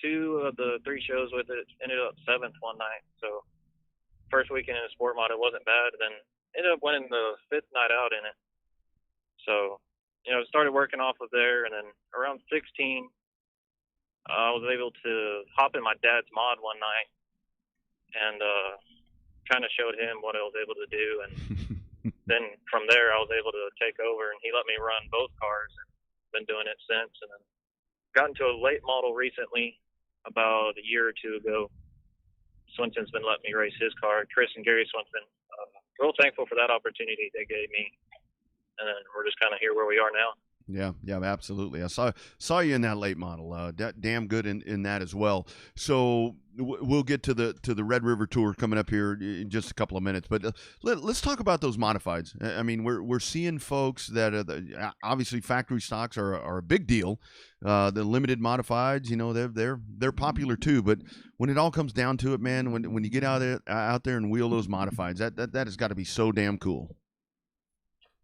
2 of the 3 shows with it. Ended up 7th one night. So first weekend in a sport mod, it wasn't bad. Then ended up winning the 5th night out in it. So started working off of there, and then around 16. I was able to hop in my dad's mod one night and kind of showed him what I was able to do. And then from there, I was able to take over, and he let me run both cars, and been doing it since. And then got into a late model recently, about a year or 2 ago. Swenson's been letting me race his car, Chris and Gary Swenson. Real thankful for that opportunity they gave me. And then we're just kind of here where we are now. Yeah, absolutely. I saw you in that late model. Damn good in that as well. So we'll get to the Red River Tour coming up here in just a couple of minutes. But let's talk about those modifieds. I mean, we're seeing folks that obviously factory stocks are a big deal. The limited modifieds, they're popular too. But when it all comes down to it, man, when you get out there and wheel those modifieds, that has got to be so damn cool.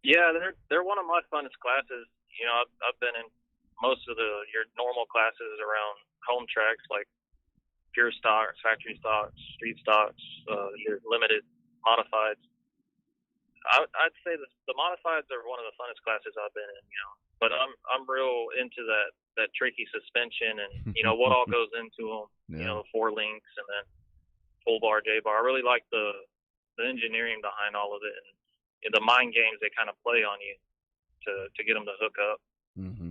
Yeah, they're one of my funnest classes. I've been in most of your normal classes around home tracks, like pure stocks, factory stocks, street stocks, your limited modifieds. I'd say the modifieds are one of the funnest classes I've been in. But I'm real into that tricky suspension and what all goes into them. Yeah. The 4 links and then full bar, J bar. I really like the engineering behind all of it and the mind games they kind of play on you to get them to hook up. Mm-hmm.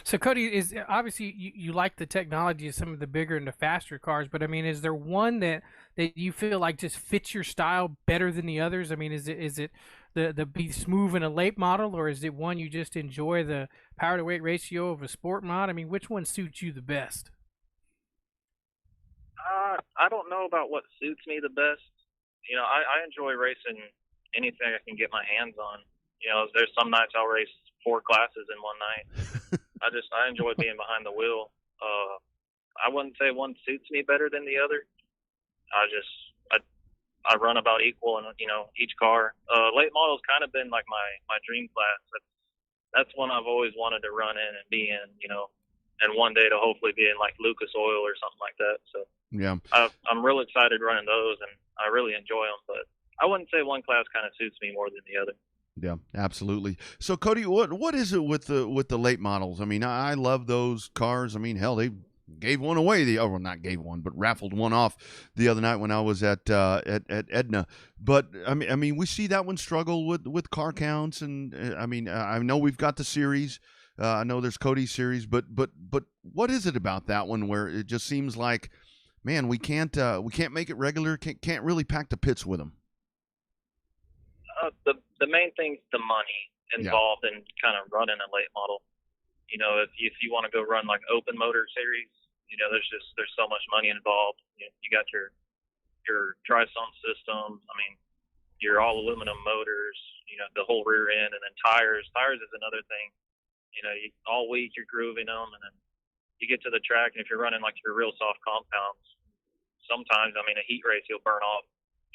So Cody, is obviously you like the technology of some of the bigger and the faster cars, but I mean, is there one that you feel like just fits your style better than the others? I mean, is it the be smooth in a late model, or is it one you just enjoy the power to weight ratio of a sport mod? I mean, which one suits you the best? I don't know about what suits me the best. I enjoy racing anything I can get my hands on. There's some nights I'll race 4 classes in one night. I enjoy being behind the wheel. I wouldn't say one suits me better than the other. I run about equal in each car. Late model's kind of been like my dream class. That's one I've always wanted to run in and be in. And one day to hopefully be in like Lucas Oil or something like that. So yeah, I'm real excited running those, and I really enjoy them. But I wouldn't say one class kind of suits me more than the other. Yeah, absolutely. So Cody, what is it with the late models? I mean, I love those cars. I mean, hell, they gave one away. Well, not gave one, but raffled one off the other night when I was at Edna. But I mean, we see that one struggle with car counts, and I know we've got the series. I know there's Cody's series, but what is it about that one where it just seems like, man, we can't make it regular, can't really pack the pits with them? The main thing's the money involved in kind of running a late model. If you want to go run like open motor series, there's so much money involved. You got your tri-zone system. I mean, your all aluminum motors. The whole rear end, and then tires. Tires is another thing. All week you're grooving them, and then you get to the track, and if you're running like your real soft compounds, sometimes, a heat race, you'll burn off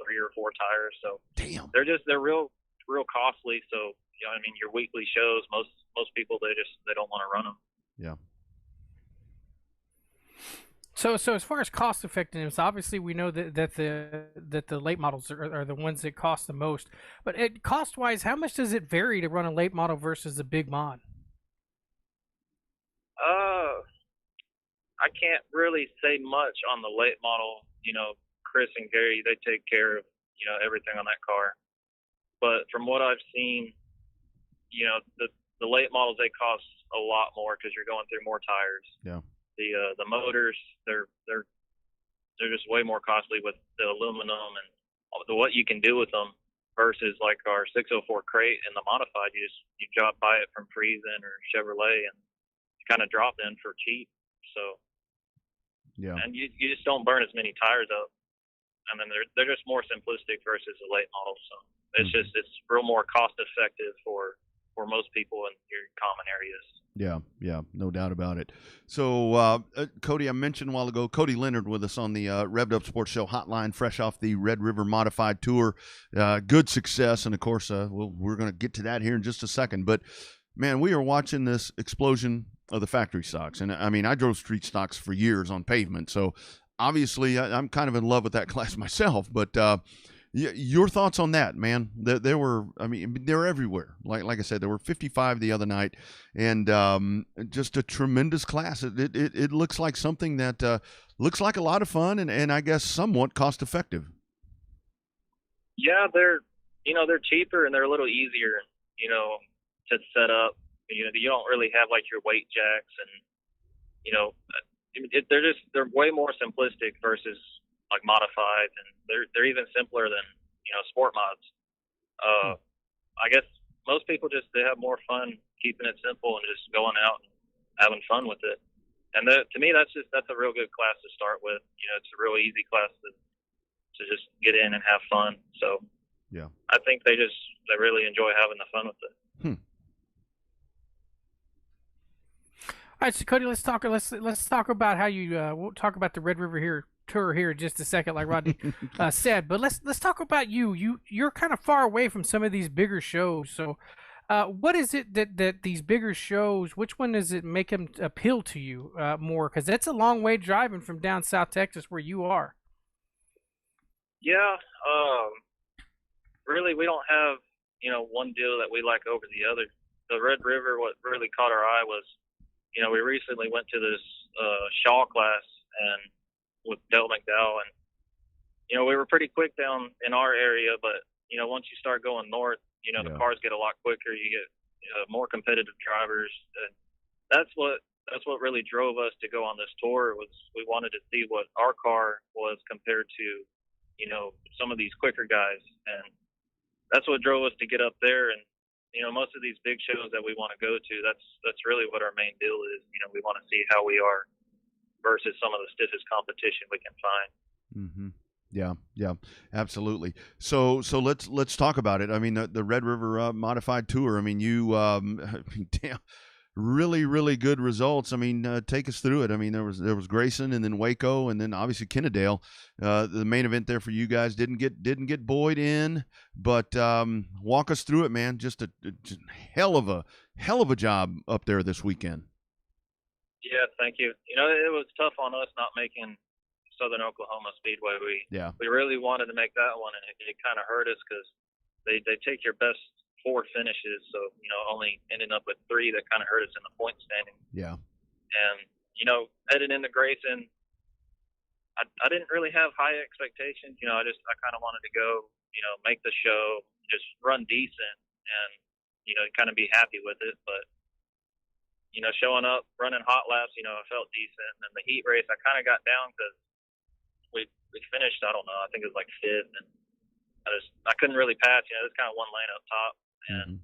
3 or 4 tires. So damn, they're real costly. So your weekly shows, most people they don't want to run them. Yeah. So as far as cost effectiveness, obviously we know that the late models are the ones that cost the most. But cost wise, how much does it vary to run a late model versus a big mod? I can't really say much on the late model. Chris and Gary, they take care of, everything on that car. But from what I've seen, the late models, they cost a lot more because you're going through more tires. Yeah. The motors, they're just way more costly with the aluminum and what you can do with them versus like our 604 crate and the modified. You drop by it from Friesen or Chevrolet and kind of drop in for cheap. So yeah, and you just don't burn as many tires up, and then they're just more simplistic versus a late model. So it's real more cost effective for most people in your common areas. Yeah, no doubt about it. So, Cody, I mentioned a while ago, Cody Leonard with us on the Revved Up Sports Show hotline, fresh off the Red River Modified Tour. Good success, and of course, we're going to get to that here in just a second. But, man, we are watching this explosion of the factory stocks. And, I drove street stocks for years on pavement, so obviously I'm kind of in love with that class myself. But your thoughts on that, man? They're everywhere. Like I said, there were 55 the other night, and just a tremendous class. It looks like something that looks like a lot of fun, and I guess somewhat cost effective. Yeah, they're cheaper and they're a little easier, to set up. You don't really have like your weight jacks, and they're way more simplistic versus like modified, and they're even simpler than sport mods. I guess most people they have more fun keeping it simple and just going out and having fun with it. And to me, that's a real good class to start with. It's a real easy class to just get in and have fun. So yeah, I think they really enjoy having the fun with it. All right, so Cody, let's talk about how you. We'll talk about the Red River Tour here in just a second, like Rodney said. But let's talk about you. You're kind of far away from some of these bigger shows. So, what is it that these bigger shows? Which one does it make them appeal to you more? Because that's a long way driving from down South Texas where you are. Yeah. Really, we don't have one deal that we like over the other. The Red River, what really caught our eye was, we recently went to this Shaw class and with Dale McDowell, and we were pretty quick down in our area, but once you start going north, the cars get a lot quicker. You get more competitive drivers, and that's what really drove us to go on this tour. Was we wanted to see what our car was compared to some of these quicker guys, and that's what drove us to get up there. And most of these big shows that we want to go to, that's really what our main deal is. We want to see how we are versus some of the stiffest competition we can find. Mm-hmm. Yeah, absolutely. So let's talk about it. I mean, the Red River Modified Tour. I mean, you damn, really good results. I mean, take us through it. I mean, there was Grayson, and then Waco, and then obviously Kennedale. The main event there for you guys didn't get Boyd in, but walk us through it, man. Just a hell of a job up there this weekend. Yeah, thank you. You know, it was tough on us not making Southern Oklahoma Speedway. We really wanted to make that one, and it kind of hurt us because they take your best 4 finishes, so you know, only ending up with 3 that kind of hurt us in the point standing. Yeah. And you know, heading into Grayson, I didn't really have high expectations. You know, I kind of wanted to go, you know, make the show, just run decent, and you know, kind of be happy with it. But you know, showing up, running hot laps, you know, I felt decent. And then the heat race, I kind of got down because we finished, I don't know, I think it was like 5th, and I couldn't really pass. You know, there's kind of one lane up top, and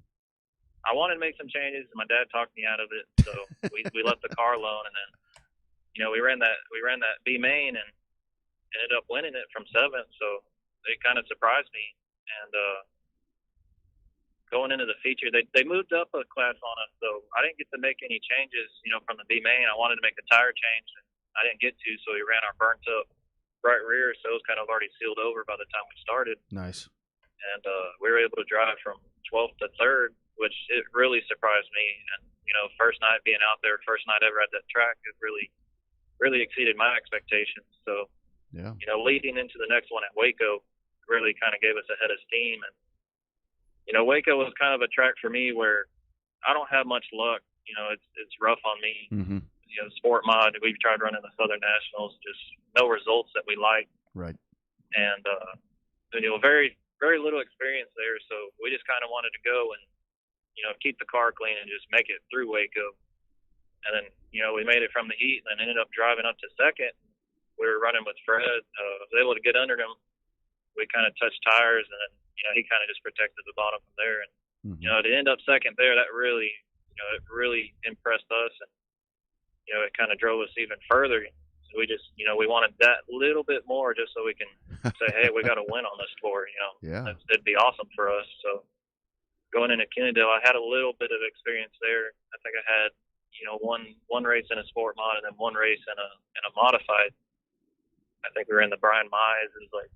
I wanted to make some changes, and my dad talked me out of it. So we left the car alone, and then you know, we ran that B main and ended up winning it from 7th. So it kind of surprised me. And going into the feature, they moved up a class on us, so I didn't get to make any changes. You know, from the B main, I wanted to make a tire change, and I didn't get to. So we ran our burnt up right rear, so it was kind of already sealed over by the time we started. Nice. And we were able to drive from 12th to 3rd, which it really surprised me. And you know, first night being out there, first night ever at that track, it really exceeded my expectations. So yeah, you know, leading into the next one at Waco really kind of gave us a head of steam. And you know, Waco was kind of a track for me where I don't have much luck. You know, it's rough on me. Mm-hmm. You know, sport mod, we've tried running the Southern Nationals, just no results that we like. Right. And you know, very little experience there, so we just kind of wanted to go and you know, keep the car clean and just make it through Waco. And then you know, we made it from the heat, and then ended up driving up to 2nd. We were running with Fred. I was able to get under him. We kind of touched tires, and then you know, he kind of just protected the bottom from there. And you know, to end up 2nd there, that really, you know, it really impressed us, and you know, it kind of drove us even further. So we just, you know, we wanted that little bit more just so we can say, hey, we got to win on this tour. You know, yeah, it'd be awesome for us. So going into Kennedale, I had a little bit of experience there. I think I had, you know, one race in a sport mod and then one race in a modified. I think we were in the Brian Mize. It was like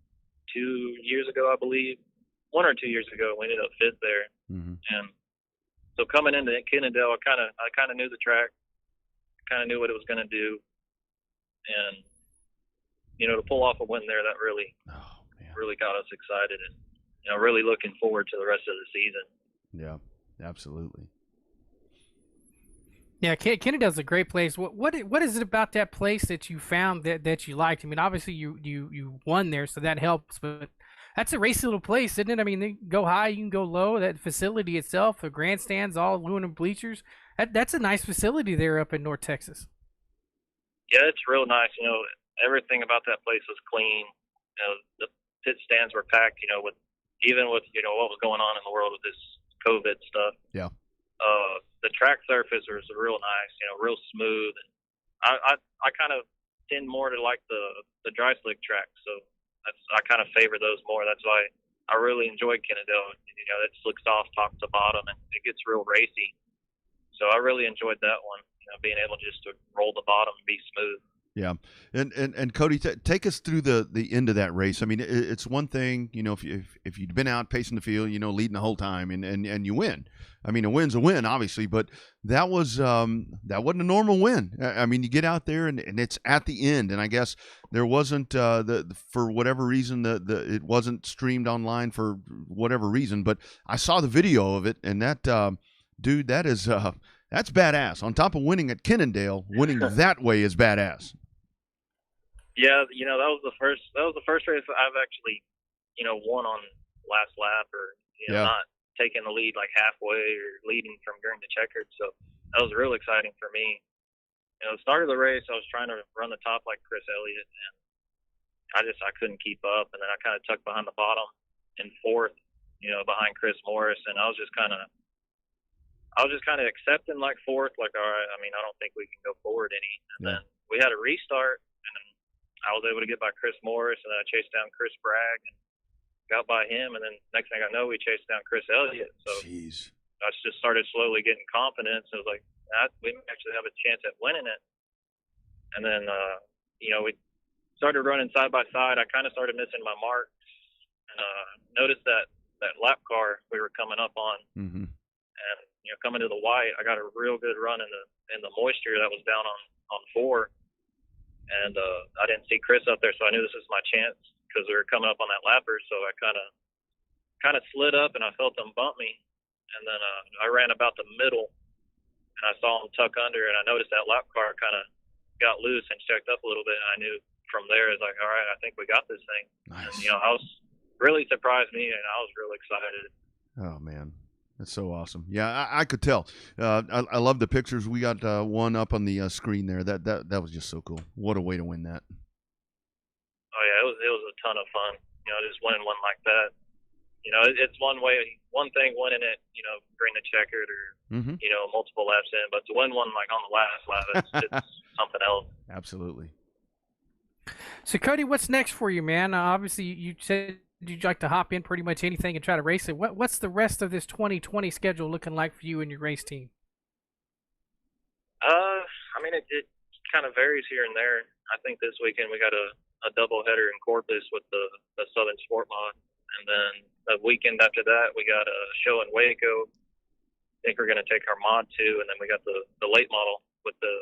2 years ago, I believe. 1 or 2 years ago, we ended up 5th there. And so coming into Kennedale, I kind of knew the track. Kind of knew what it was going to do, and you know, to pull off a win there, that really got us excited, and you know, really looking forward to the rest of the season. Yeah, absolutely. Yeah, Kennedale's a great place. What is it about that place that you found that you liked? I mean, obviously you won there, so that helps, but that's a racy little place, isn't it? I mean, they go high, you can go low. That facility itself, the grandstands, all aluminum bleachers. That's a nice facility there up in North Texas. Yeah, it's real nice. You know, everything about that place was clean. You know, the pit stands were packed. You know, even with you know what was going on in the world with this COVID stuff. Yeah. The track surface was real nice. You know, real smooth. And I kind of tend more to like the dry slick track. So I kind of favor those more. That's why I really enjoyed Kennedale. You know, it slicks off top to bottom, and it gets real racy. So I really enjoyed that one, you know, being able just to roll the bottom and be smooth. Yeah, and Cody, take us through the end of that race. I mean, it's one thing, you know, if you'd been out pacing the field, you know, leading the whole time, and you win. I mean, a win's a win, obviously, but that wasn't a normal win. I mean, you get out there and it's at the end, and I guess there wasn't for whatever reason it wasn't streamed online for whatever reason, but I saw the video of it, and that dude, that's badass. On top of winning at Kennedale, winning that way is badass. Yeah, you know, that was the first race I've actually, you know, won on last lap or you know, not taking the lead like halfway or leading from green to checkered. So that was real exciting for me. You know, the start of the race, I was trying to run the top like Chris Elliott, and I couldn't keep up, and then I kind of tucked behind the bottom in 4th, you know, behind Chris Morris, and I was just kind of accepting like 4th, like, all right, I mean, I don't think we can go forward any. And then we had a restart, and I was able to get by Chris Morris, and then I chased down Chris Bragg and got by him, and then next thing I know, we chased down Chris Elliott. So Jeez. I just started slowly getting confidence. I was like, we may actually have a chance at winning it. And then, we started running side by side. I kind of started missing my marks, and noticed that lap car we were coming up on, mm-hmm. and coming to the white, I got a real good run in the moisture that was down on 4, and I didn't see Chris up there, so I knew this was my chance because we were coming up on that lapper. So I kind of slid up, and I felt them bump me, and then I ran about the middle, and I saw him tuck under, and I noticed that lap car kind of got loose and checked up a little bit, and I knew from there, it's like, all right, I think we got this thing. Nice. And, I was really surprised me, and I was really excited. Oh, man. That's so awesome. Yeah, I could tell. I love the pictures. We got one up on the screen there. That was just so cool. What a way to win that. Oh, yeah, it was a ton of fun. Just winning one like that. It's one thing winning it, green the checkered or, mm-hmm. multiple laps in, but to win one like on the last lap, it's something else. Absolutely. So, Cody, what's next for you, man? Obviously, you said you'd like to hop in pretty much anything and try to race it. What's the rest of this 2020 schedule looking like for you and your race team? It kind of varies here and there. I think this weekend we got a double header in Corpus with the Southern Sport Mod. And then the weekend after that, we got a show in Waco. I think we're going to take our mod too. And then we got the late model with the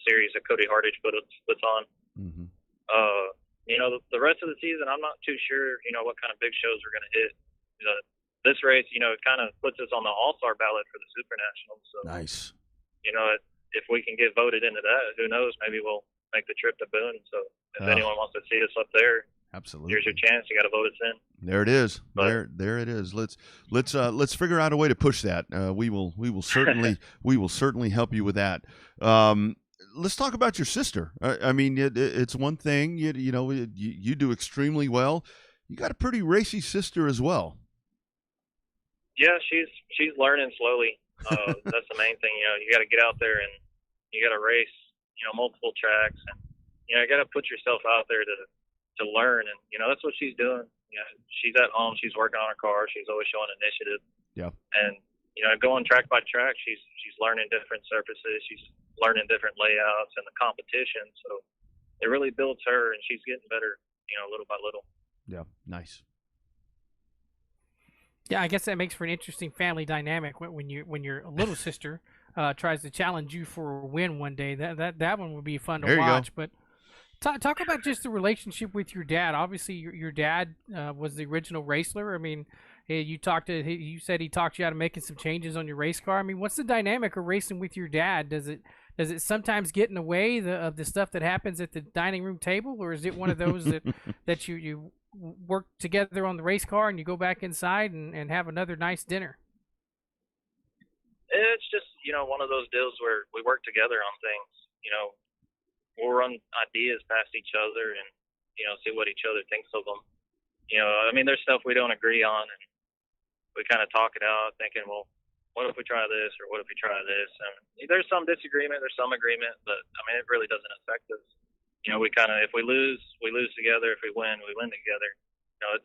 series that Cody Hardage puts on. Mm-hmm. The rest of the season, I'm not too sure, what kind of big shows we're going to hit. This race, it kind of puts us on the all-star ballot for the Super Nationals. So, nice. If we can get voted into that, who knows? Maybe we'll make the trip to Boone. So if anyone wants to see us up there, absolutely, here's your chance. You got to vote us in. There it is. There it is. Let's figure out a way to push that. We will certainly help you with that. Let's talk about your sister. It's one thing you do extremely well. You got a pretty racy sister as well. Yeah, she's learning slowly. That's the main thing. You got to get out there and you got to race. Multiple tracks, and you got to put yourself out there to learn. And that's what she's doing. She's at home. She's working on her car. She's always showing initiative. Yeah. And going track by track, she's learning different surfaces. She's learning different layouts and the competition. So it really builds her, and she's getting better, little by little. Yeah, nice. Yeah, I guess that makes for an interesting family dynamic when your little sister tries to challenge you for a win one day. That one would be fun to watch. But talk about just the relationship with your dad. Obviously, your dad was the original racer. You said he talked you out of making some changes on your race car. What's the dynamic of racing with your dad? Does it sometimes get in the way of the stuff that happens at the dining room table, or is it one of those that you work together on the race car and you go back inside and have another nice dinner? It's just, one of those deals where we work together on things. We'll run ideas past each other and, see what each other thinks of them. There's stuff we don't agree on, and we kind of talk it out thinking, well, what if we try this, or what if we try this? And there's some disagreement, there's some agreement, but it really doesn't affect us. If we lose together. If we win together.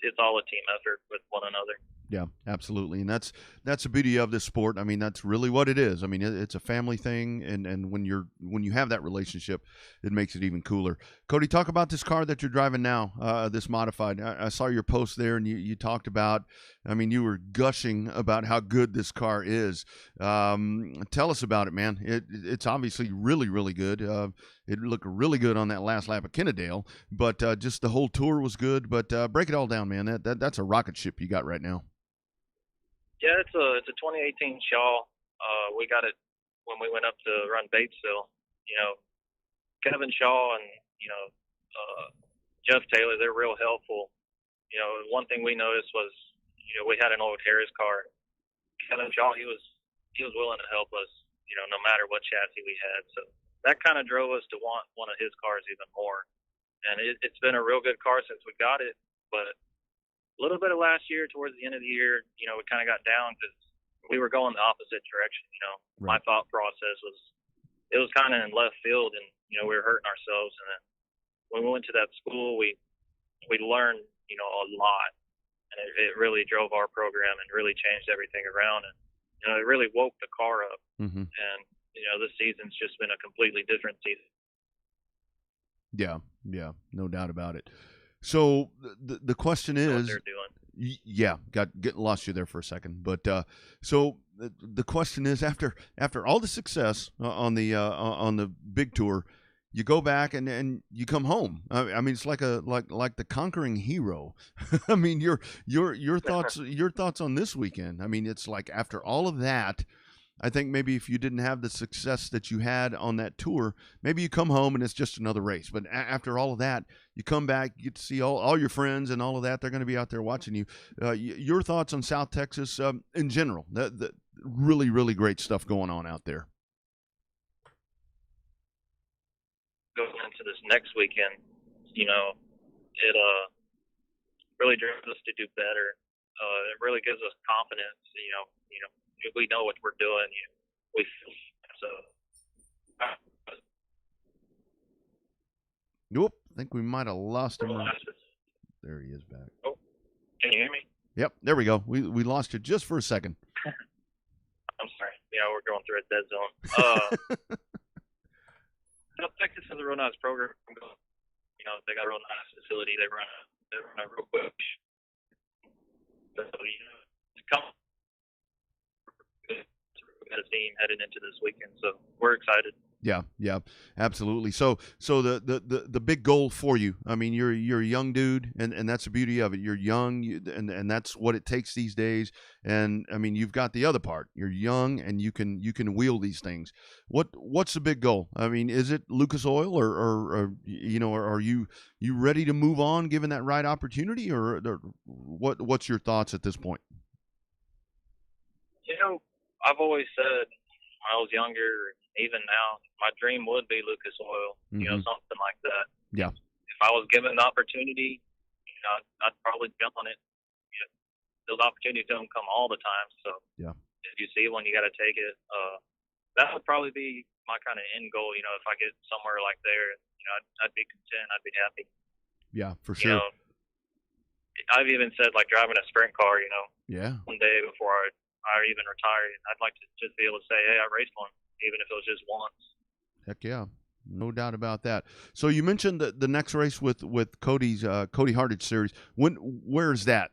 It's all a team effort with one another. Yeah, absolutely. And that's the beauty of this sport. That's really what it is. It's a family thing, and when you have that relationship, it makes it even cooler. Cody, talk about this car that you're driving now, this modified. I saw your post there, and you talked about, you were gushing about how good this car is. Tell us about it, man. It's obviously really, really good. It looked really good on that last lap at Kennedale, but just the whole tour was good. But break it all down, man. That's a rocket ship you got right now. Yeah, it's a 2018 Shaw. We got it when we went up to run Batesville. Kevin Shaw and Jeff Taylor, they're real helpful. One thing we noticed was we had an old Harris car. Kevin Shaw, he was willing to help us. No matter what chassis we had. So that kind of drove us to want one of his cars even more. And it's been a real good car since we got it, but a little bit of last year, towards the end of the year, we kind of got down because we were going the opposite direction. Right. My thought process was it was kind of in left field, and we were hurting ourselves. And then when we went to that school, we learned a lot, and it really drove our program and really changed everything around, and it really woke the car up. Mm-hmm. And this season's just been a completely different season. Yeah, no doubt about it. So the question is, what they're doing. Yeah, lost you there for a second, but so the question is, after all the success on the big tour, you go back and you come home. I mean, it's like the conquering hero. I mean, your thoughts on this weekend. I mean, it's like after all of that, I think maybe if you didn't have the success that you had on that tour, maybe you come home and it's just another race. But after all of that, you come back, you get to see all your friends and all of that. They're going to be out there watching you. Your thoughts on South Texas in general? The really, really great stuff going on out there. Going into this next weekend, it really drives us to do better. It really gives us confidence. We know what we're doing. We feel so. Nope. I think we might have lost him. There he is back. Oh, can you hear me? Yep. There we go. We lost you just for a second. I'm sorry. We're going through a dead zone. South Texas has a real nice program. They got a real nice facility. They run a real quick. So, to come. Got a team headed into this weekend, so we're excited. Yeah, absolutely. So the big goal for you. I mean, you're a young dude, and that's the beauty of it. You're young, and that's what it takes these days. And I mean, you've got the other part. You're young, and you can wheel these things. What's the big goal? I mean, is it Lucas Oil, or are you ready to move on given that right opportunity, or what's your thoughts at this point? I've always said when I was younger, even now, my dream would be Lucas Oil, Mm-hmm. Something like that. Yeah. If I was given the opportunity, I'd probably jump on it. Those opportunities don't come all the time, so yeah. If you see one, you got to take it. That would probably be my kind of end goal. If I get somewhere like there, I'd be content. I'd be happy. Yeah, for sure. I've even said like driving a sprint car. Yeah. One day before I even retire, I'd like to just be able to say, hey, I raced one, even if it was just once. Heck yeah. No doubt about that. So you mentioned the next race with Cody's Cody Hardage series. Where's that?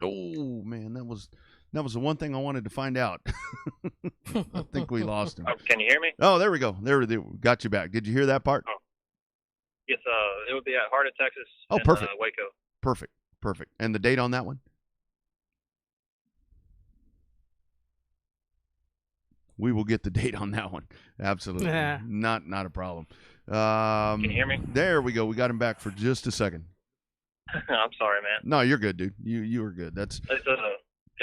Oh man, that was the one thing I wanted to find out. I think we lost him. Can you hear me? Oh, there we go. There, got you back. Did you hear that part? Oh. Yes, it would be at Heart of Texas. Oh, in, perfect. Waco. Perfect. And the date on that one? We will get the date on that one. Absolutely. Yeah. Not a problem. Can you hear me? There we go. We got him back for just a second. I'm sorry, man. No, you're good, dude. You were good. It's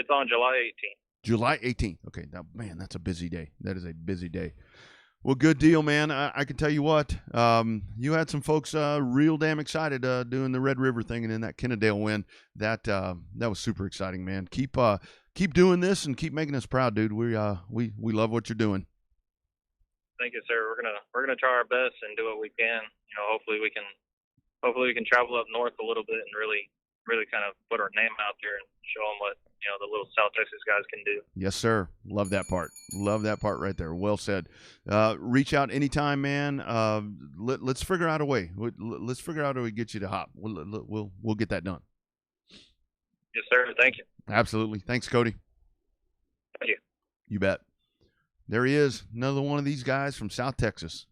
on July 18th. July 18th. Okay. Now, man, that's a busy day. That is a busy day. Well, good deal, man. I can tell you what, you had some folks real damn excited doing the Red River thing, and then that Kennedale win. That was super exciting, man. Keep doing this and keep making us proud, dude. We love what you're doing. Thank you, sir. We're gonna try our best and do what we can. Hopefully we can travel up north a little bit and really kind of put our name out there and show them what the little South Texas guys can do. Yes, sir. Love that part. Love that part right there. Well said. Reach out anytime, man. Let's figure out a way. Let's figure out a way to get you to hop. We'll get that done. Yes, sir. Thank you. Absolutely. Thanks, Cody. Thank you. You bet. There he is. Another one of these guys from South Texas.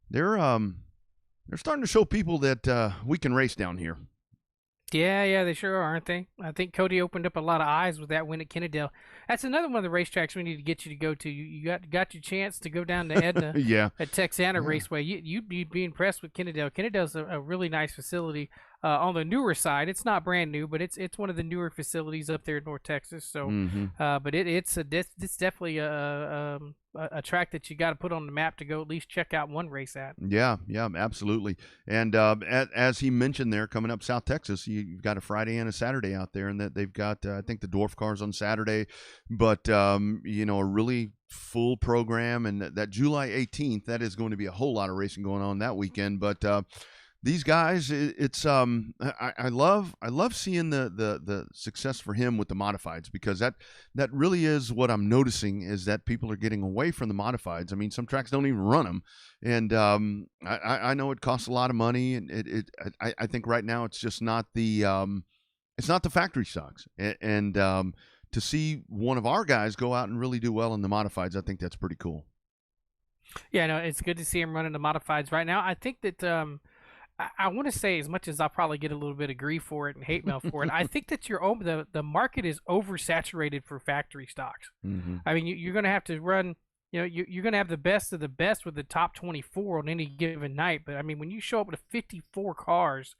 They're starting to show people that we can race down here. Yeah, they sure are, aren't they? I think Cody opened up a lot of eyes with that win at Kennedale. That's another one of the racetracks we need to get you to go to. You got your chance to go down to Edna Yeah. at Texana Raceway. You'd be impressed with Kennedale. Kennedale's a really nice facility. on the newer side. It's not brand new, but it's one of the newer facilities up there in North Texas. So, but it's definitely a track that you got to put on the map to go at least check out one race at. Yeah, absolutely. And as he mentioned there, coming up South Texas, you've got a Friday and a Saturday out there, and that they've got I think the dwarf cars on Saturday, but a really full program, and that July 18th, that is going to be a whole lot of racing going on that weekend. But these guys, it's I love seeing the success for him with the modifieds, because that really is what I'm noticing, is that people are getting away from the modifieds. I mean, some tracks don't even run them, and I know it costs a lot of money, and I think right now it's just not the factory stocks, and to see one of our guys go out and really do well in the modifieds, I think that's pretty cool. Yeah, no, it's good to see him running the modifieds right now. I think that I want to say, as much as I'll probably get a little bit of grief for it and hate mail for it, I think that the market is oversaturated for factory stocks. Mm-hmm. I mean, you're going to have to run, you're going to have the best of the best with the top 24 on any given night. But I mean, when you show up with 54 cars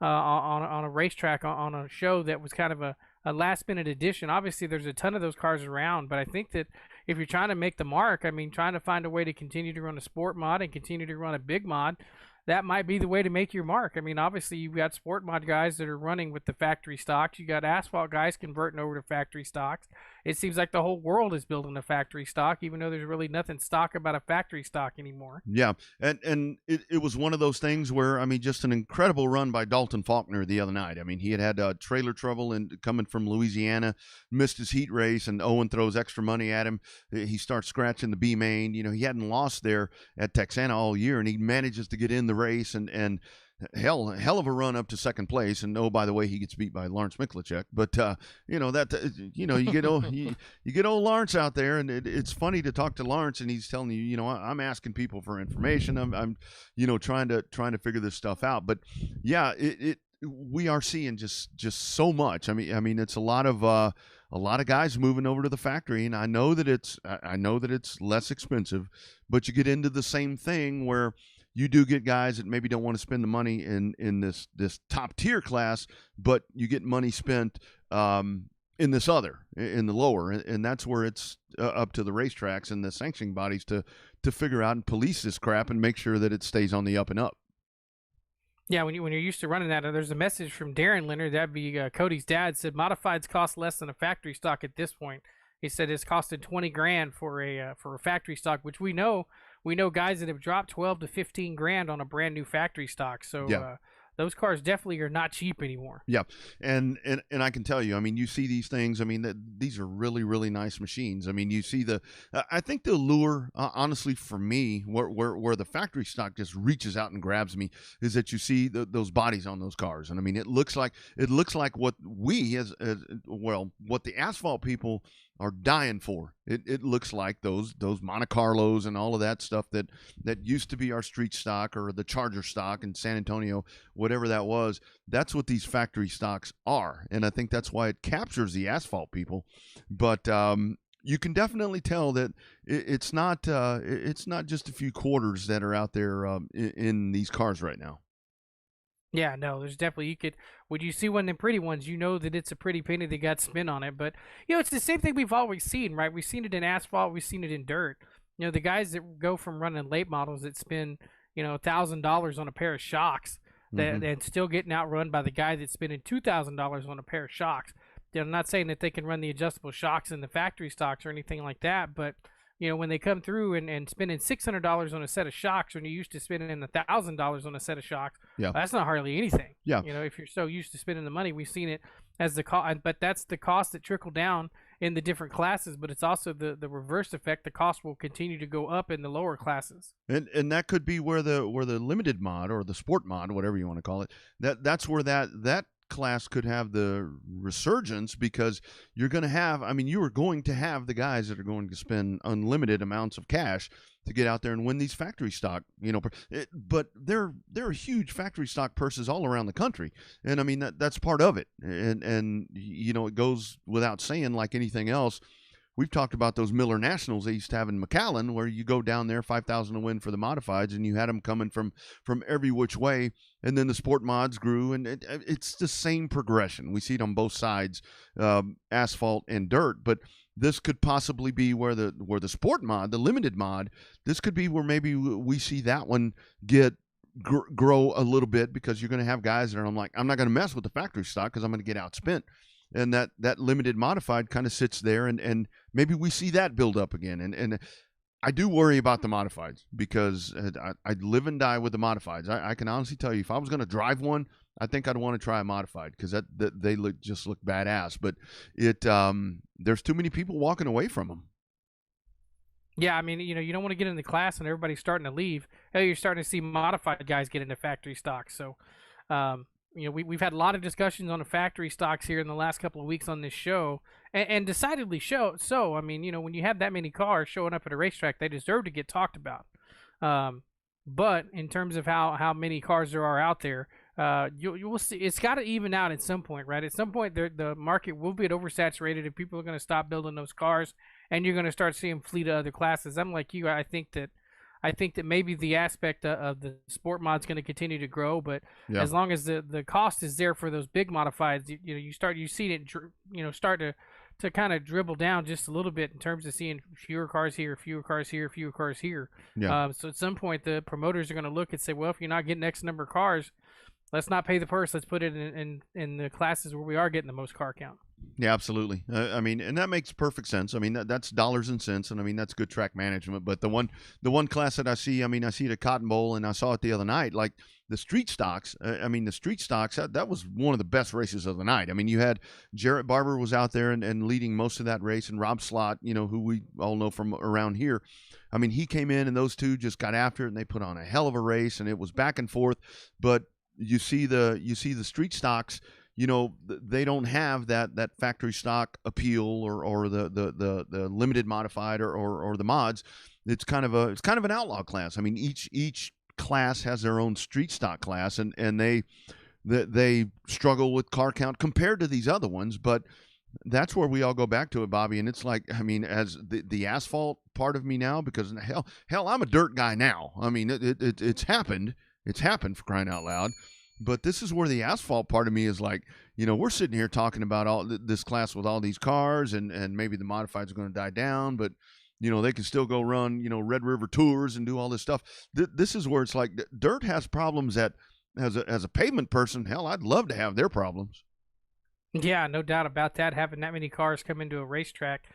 on a racetrack, on a show that was kind of a last minute addition, obviously there's a ton of those cars around. But I think that if you're trying to make the mark, I mean, trying to find a way to continue to run a sport mod and continue to run a big mod, that might be the way to make your mark. I mean, obviously, you've got sport mod guys that are running with the factory stocks. You got asphalt guys converting over to factory stocks. It seems like the whole world is building a factory stock, even though there's really nothing stock about a factory stock anymore. Yeah, and it was one of those things where, I mean, just an incredible run by Dalton Faulkner the other night. I mean, he had trailer trouble and coming from Louisiana, missed his heat race, and Owen throws extra money at him. He starts scratching the B main. He hadn't lost there at Texana all year, and he manages to get in the race and hell of a run up to second place. And by the way, he gets beat by Lawrence Miklicek. But you get old Lawrence out there, and it's funny to talk to Lawrence, and he's telling you, I'm asking people for information. I'm trying to figure this stuff out. But yeah, we are seeing just so much. I mean, it's a lot of guys moving over to the factory, and I know that it's less expensive, but you get into the same thing where you do get guys that maybe don't want to spend the money in this top tier class, but you get money spent in this other, in the lower, and that's where it's up to the racetracks and the sanctioning bodies to figure out and police this crap and make sure that it stays on the up and up. Yeah, when you're used to running that, there's a message from Darren Leonard, that'd be Cody's dad, said modifieds cost less than a factory stock at this point. He said it's costed $20,000 for a factory stock, which we know guys that have dropped 12 to 15 grand on a brand new factory stock. So yeah. Those cars definitely are not cheap anymore. Yeah, and I can tell you, I mean, you see these things. I mean, these are really, really nice machines. I mean, you see I think the allure, honestly, for me, where the factory stock just reaches out and grabs me, is that you see those bodies on those cars, and I mean, it looks like what we what the asphalt people are dying for. It looks like those Monte Carlos and all of that stuff that used to be our street stock or the Charger stock in San Antonio, whatever that was. That's what these factory stocks are, and I think that's why it captures the asphalt people. But you can definitely tell that it's not just a few quarters that are out there in these cars right now. Yeah, no, there's definitely, when you see one of them pretty ones, you know that it's a pretty penny that got spin on it. But, it's the same thing we've always seen, right? We've seen it in asphalt, we've seen it in dirt. The guys that go from running late models that spend, $1,000 on a pair of shocks and still getting outrun by the guy that's spending $2,000 on a pair of shocks. I'm not saying that they can run the adjustable shocks in the factory stocks or anything like that, but when they come through and spending $600 on a set of shocks when you're used to spending $1,000 on a set of shocks, yeah, that's not hardly anything. Yeah. If you're so used to spending the money, we've seen it as the cost, but that's the cost that trickle down in the different classes. But it's also the reverse effect. The cost will continue to go up in the lower classes. And that could be where the limited mod or the sport mod, whatever you want to call it, that's where that class could have the resurgence, because you're going to have, you are going to have the guys that are going to spend unlimited amounts of cash to get out there and win these factory stock, but there are huge factory stock purses all around the country. And I mean, that's part of it. And it goes without saying, like anything else. We've talked about those Miller Nationals they used to have in McAllen, where you go down there, $5,000 to win for the modifieds, and you had them coming from every which way. and then the sport mods grew, and it's the same progression. We see it on both sides, asphalt and dirt, but this could possibly be where the sport mod, the limited mod, this could be where maybe we see that one grow a little bit, because you're going to have guys that are, I'm not going to mess with the factory stock because I'm going to get outspent. And that limited modified kind of sits there, and maybe we see that build up again. And I do worry about the modifieds, because I live and die with the modifieds. I can honestly tell you, if I was going to drive one, I think I'd want to try a modified, because that they look badass. But there's too many people walking away from them. Yeah, I mean, you don't want to get in the class and everybody's starting to leave. Hey, you're starting to see modified guys get into factory stocks. So, we've had a lot of discussions on the factory stocks here in the last couple of weeks on this show, and decidedly so. I mean, when you have that many cars showing up at a racetrack, they deserve to get talked about. But in terms of how many cars there are out there, you will see it's got to even out at some point, right? At some point, the market will get oversaturated, and people are going to stop building those cars, and you're going to start seeing flee to other classes. I'm like you. I think that maybe the aspect of the sport mod's going to continue to grow, but as long as the cost is there for those big modifieds, you see it start to kind of dribble down just a little bit in terms of seeing fewer cars here, fewer cars here, fewer cars here. Yeah. So at some point, the promoters are going to look and say, well, if you're not getting X number of cars, let's not pay the purse. Let's put it in the classes where we are getting the most car count. Yeah, absolutely. I mean, and that makes perfect sense. I mean, that's dollars and cents, and I mean, that's good track management. But the one class that I see it at Cotton Bowl, and I saw it the other night, like the street stocks. That was one of the best races of the night. I mean, you had Jarrett Barber was out there and leading most of that race, and Rob Slott, who we all know from around here. I mean, he came in, and those two just got after it, and they put on a hell of a race, and it was back and forth. But you see the street stocks. They don't have that factory stock appeal or the limited modified or the mods. It's kind of an outlaw class. I mean, each class has their own street stock class, and they struggle with car count compared to these other ones. But that's where we all go back to it, Bobby. And it's like, I mean, as the asphalt part of me now, because hell, I'm a dirt guy now. I mean, it's happened. It's happened, for crying out loud. But this is where the asphalt part of me is like, we're sitting here talking about all this class with all these cars, and maybe the modifieds are going to die down, but, they can still go run, Red River tours and do all this stuff. This is where it's like dirt has problems that, as a pavement person, hell, I'd love to have their problems. Yeah, no doubt about that. Having that many cars come into a racetrack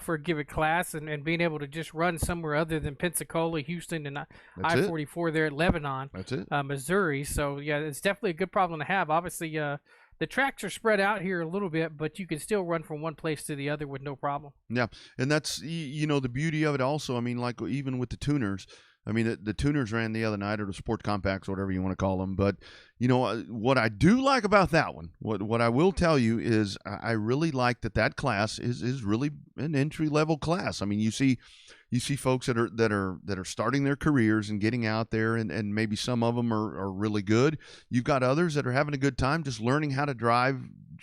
for a given class, and being able to just run somewhere other than Pensacola, Houston, and I-44 there at Lebanon, that's it. Missouri. So, yeah, it's definitely a good problem to have. Obviously, the tracks are spread out here a little bit, but you can still run from one place to the other with no problem. Yeah, and that's, the beauty of it also. I mean, like even with the tuners, I mean, the tuners ran the other night, or the sport compacts, whatever you want to call them. But, what I do like about that one, what I will tell you is I really like that class is really an entry-level class. I mean, you see folks that are starting their careers and getting out there, and maybe some of them are really good. You've got others that are having a good time just learning how to drive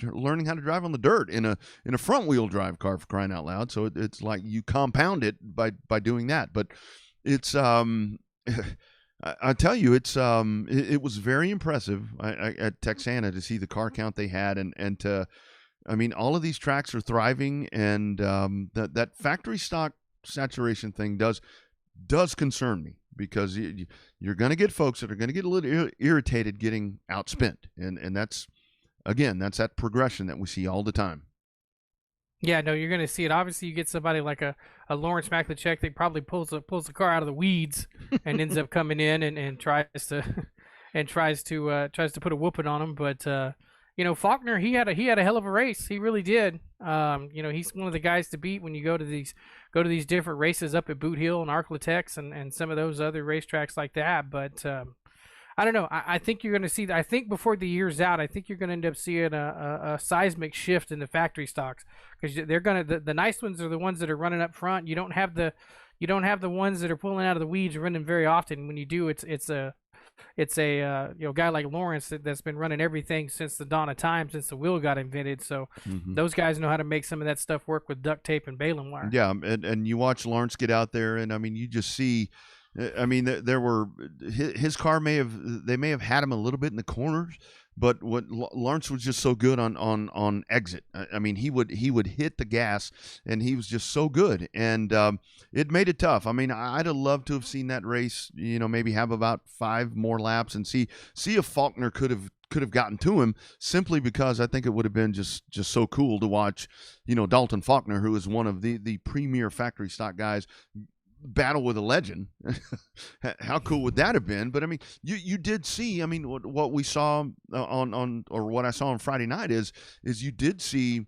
on the dirt in a front-wheel drive car, for crying out loud. So it's like you compound it by doing that. But it's I tell you, it was very impressive at Texana to see the car count they had, and to, I mean, all of these tracks are thriving, and that factory stock saturation thing does concern me, because you're going to get folks that are going to get a little irritated getting outspent, and that's that progression that we see all the time. Yeah, no, you're going to see it. Obviously, you get somebody like a Lawrence McLachek that probably pulls the car out of the weeds and ends up coming in and tries to put a whooping on him. But Faulkner, he had a hell of a race. He really did. He's one of the guys to beat when you go to these different races up at Boot Hill and Arklatex and some of those other racetracks like that. But I don't know. I think you're going to see. I think before the year's out, I think you're going to end up seeing a seismic shift in the factory stocks, because they're going to the nice ones are the ones that are running up front. You don't have the ones that are pulling out of the weeds running very often. When you do, it's a guy like Lawrence that's been running everything since the dawn of time, since the wheel got invented. So those guys know how to make some of that stuff work with duct tape and baling wire. Yeah, and you watch Lawrence get out there, and I mean, you just see. I mean, there were his car may have had him a little bit in the corners, but what Lawrence was just so good on exit. I mean, he would hit the gas, and he was just so good, and it made it tough. I mean, I'd have loved to have seen that race, maybe have about 5 more laps and see if Faulkner could have gotten to him, simply because I think it would have been just so cool to watch, Dalton Faulkner, who is one of the premier factory stock guys, battle with a legend. How cool would that have been? But I mean, you did see, I mean, what we saw or what I saw on Friday night is you did see,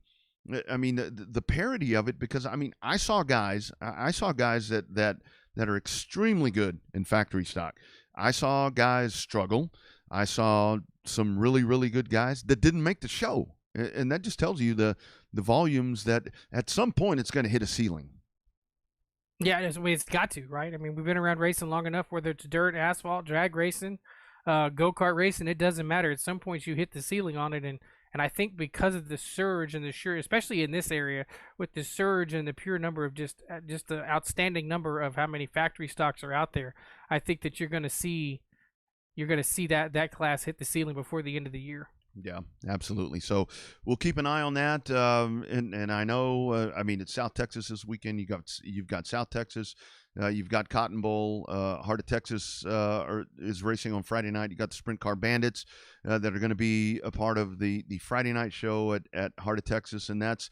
I mean, the parody of it, because I mean, I saw guys that are extremely good in factory stock. I saw guys struggle. I saw some really, really good guys that didn't make the show. And that just tells you the volumes that at some point it's going to hit a ceiling. Yeah, it's got to, right? I mean, we've been around racing long enough, whether it's dirt, asphalt, drag racing, go-kart racing, it doesn't matter. At some point, you hit the ceiling on it, and I think because of the surge and the sure, especially in this area, with the surge and the pure number of just the outstanding number of how many factory stocks are out there, I think that you're going to see that class hit the ceiling before the end of the year. Yeah, absolutely. So we'll keep an eye on that. And I know, I mean, it's South Texas this weekend. You've got South Texas. You've got Cotton Bowl. Heart of Texas is racing on Friday night. You got the Sprint Car Bandits that are going to be a part of the Friday night show at Heart of Texas, and that's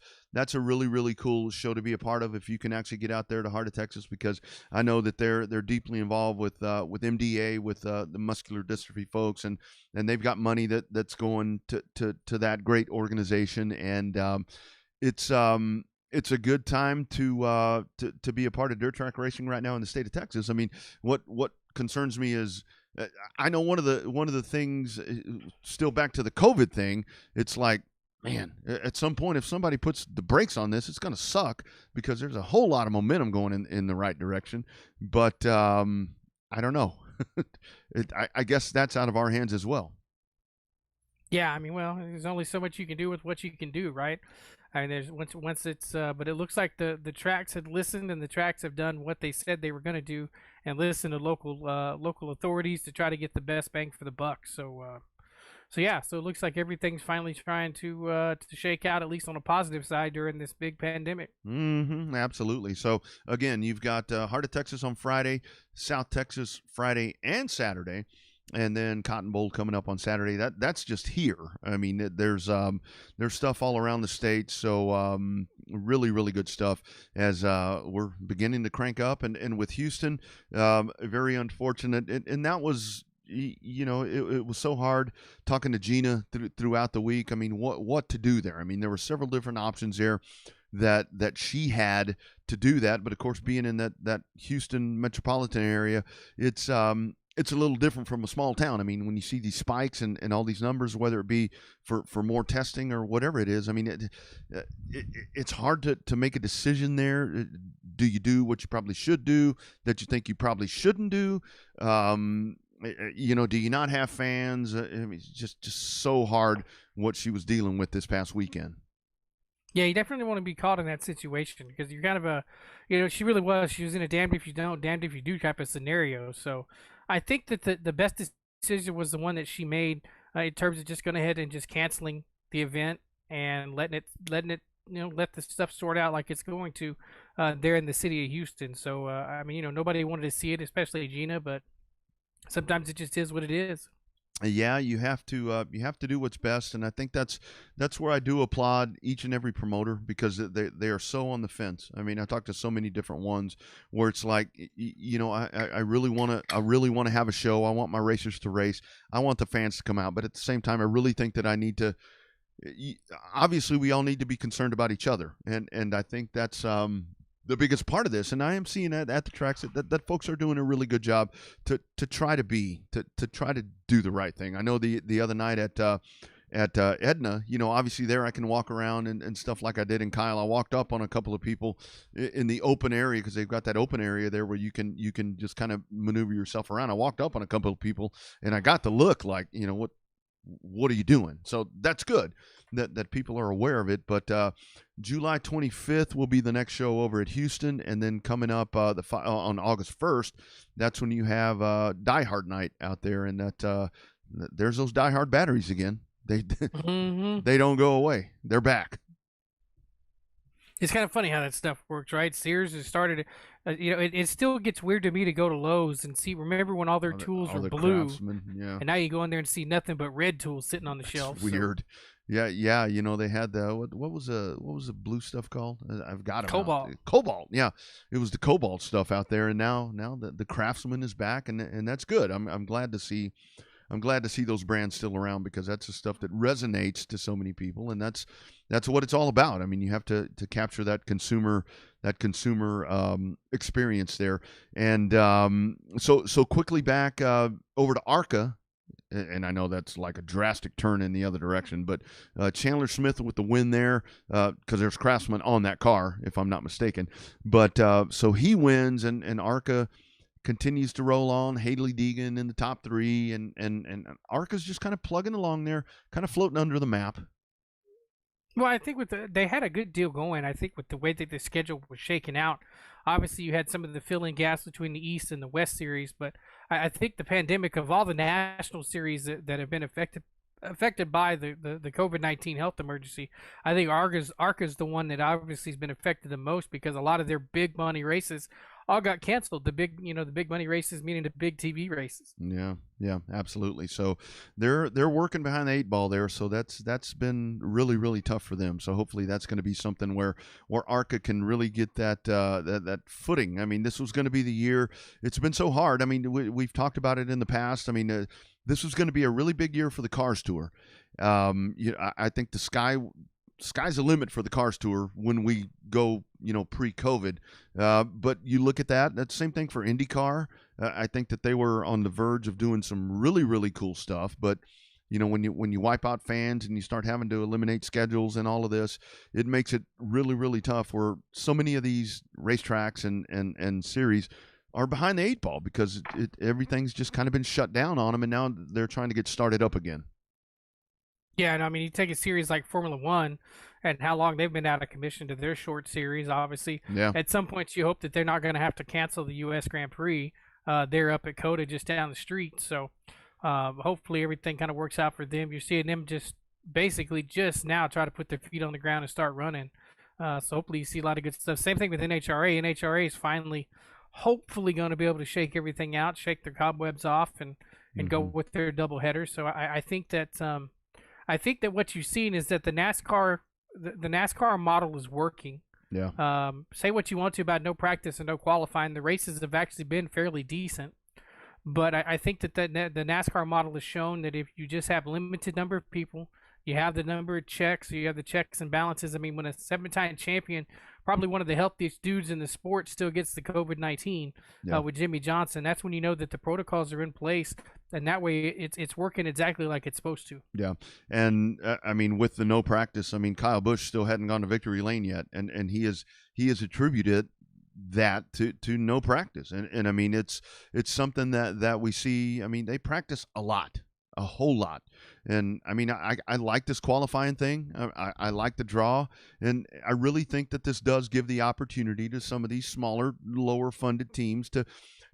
a really, really cool show to be a part of if you can actually get out there to Heart of Texas, because I know that they're deeply involved with MDA, with the muscular dystrophy folks, and they've got money that's going to that great organization, and it's a good time to be a part of dirt track racing right now in the state of Texas. I mean, what concerns me is, I know one of the things, still back to the COVID thing, it's like, man, at some point, if somebody puts the brakes on this, it's going to suck, because there's a whole lot of momentum going in the right direction. But I don't know. I guess that's out of our hands as well. Yeah, I mean, well, there's only so much you can do with what you can do, right? I mean, there's once it's, but it looks like the tracks had listened, and the tracks have done what they said they were going to do, and listen to local authorities to try to get the best bang for the buck. So yeah, so it looks like everything's finally trying to shake out, at least on a positive side, during this big pandemic. Absolutely. So again, you've got Heart of Texas on Friday, South Texas Friday and Saturday, and then Cotton Bowl coming up on Saturday. That's just here. I mean, there's stuff all around the state. So really, really good stuff as we're beginning to crank up. And with Houston, very unfortunate. And that was, it was so hard talking to Gina throughout the week. I mean, what to do there? I mean, there were several different options there that she had to do that. But of course, being in that Houston metropolitan area, it's a little different from a small town. I mean, when you see these spikes and all these numbers, whether it be for more testing or whatever it is, I mean, it's hard to make a decision there. Do you do what you probably should do that you think you probably shouldn't do? Do you not have fans? I mean, it's just so hard what she was dealing with this past weekend. Yeah, you definitely want to be caught in that situation, because you're kind of she really was. She was in a damned if you don't, damned if you do type of scenario. So I think that the best decision was the one that she made in terms of just going ahead and just canceling the event and letting it let the stuff sort out like it's going to there in the city of Houston. So I mean, nobody wanted to see it, especially Gina, but sometimes it just is what it is. Yeah, you have to do what's best, and I think that's where I do applaud each and every promoter, because they are so on the fence. I mean, I talked to so many different ones where it's like, I really want to have a show. I want my racers to race. I want the fans to come out, but at the same time, I really think that I need to. Obviously, we all need to be concerned about each other, and I think that's the biggest part of this, and I am seeing that at the tracks that folks are doing a really good job to try to do the right thing. I know the other night at Edna, obviously there I can walk around and stuff like I did in Kyle. I walked up on a couple of people in the open area, because they've got that open area there where you can just kind of maneuver yourself around. I walked up on a couple of people and I got the look like, what are you doing? So that's good. that people are aware of it. But July 25th will be the next show over at Houston, and then coming up on August 1st, that's when you have Die Hard Night out there, and there's those Die Hard batteries again. They they don't go away. They're back. It's kind of funny how that stuff works, right? Sears has started, it still gets weird to me to go to Lowe's and see. Remember when all their tools were blue, yeah. and now you go in there and see nothing but red tools sitting on the shelf. Weird. So. Yeah. They had the what was the blue stuff called? I've got it. Cobalt. Yeah, it was the Cobalt stuff out there, and now the Craftsman is back, and that's good. I'm glad to see. I'm glad to see those brands still around, because that's the stuff that resonates to so many people, and that's what it's all about. I mean, you have to capture that consumer experience there. And so quickly back over to ARCA, and I know that's like a drastic turn in the other direction, but Chandler Smith with the win there, because there's Craftsman on that car, if I'm not mistaken. But so he wins, and ARCA continues to roll on. Haley Deegan in the top 3, and ARCA's just kind of plugging along there, kind of floating under the map. Well, I think they had a good deal going. I think with the way that the schedule was shaken out, obviously you had some of the filling gaps between the East and the West series, but I think the pandemic, of all the national series that have been affected by the COVID-19 health emergency, I think ARCA's the one that obviously has been affected the most, because a lot of their big money races all got canceled. The big money races, meaning the big TV races. Yeah, absolutely. So they're working behind the 8 ball there. So that's been really, really tough for them. So hopefully that's going to be something where ARCA can really get that footing. I mean, this was going to be the year. It's been so hard. I mean, we've talked about it in the past. I mean, this was going to be a really big year for the Cars Tour. I think the sky's the limit for the Cars Tour when we go, pre-COVID. But you look at that's the same thing for IndyCar. I think that they were on the verge of doing some really, really cool stuff. But, when you wipe out fans and you start having to eliminate schedules and all of this, it makes it really, really tough, where so many of these racetracks and series are behind the 8 ball, because everything's just kind of been shut down on them, and now they're trying to get started up again. Yeah, and I mean, you take a series like Formula One and how long they've been out of commission to their short series, obviously. Yeah. At some point, you hope that they're not going to have to cancel the U.S. Grand Prix. They're up at COTA just down the street. So hopefully everything kind of works out for them. You're seeing them just now try to put their feet on the ground and start running. So hopefully you see a lot of good stuff. Same thing with NHRA. NHRA is finally, hopefully, going to be able to shake everything out, shake their cobwebs off, and go with their doubleheader. So I think that what you've seen is that the NASCAR model is working. Yeah. Say what you want to about no practice and no qualifying. The races have actually been fairly decent. But I think that the NASCAR model has shown that if you just have limited number of people, you have the number of checks, you have the checks and balances. I mean, when a 7-time champion, probably one of the healthiest dudes in the sport, still gets the COVID-19 with Jimmy Johnson, that's when you know that the protocols are in place, and that way it's working exactly like it's supposed to. Yeah, and I mean, with the no practice, I mean, Kyle Busch still hadn't gone to victory lane yet, and he has attributed that to no practice, and I mean, it's something that we see. I mean, they practice a whole lot. And I mean, I like this qualifying thing. I like the draw. And I really think that this does give the opportunity to some of these smaller, lower funded teams to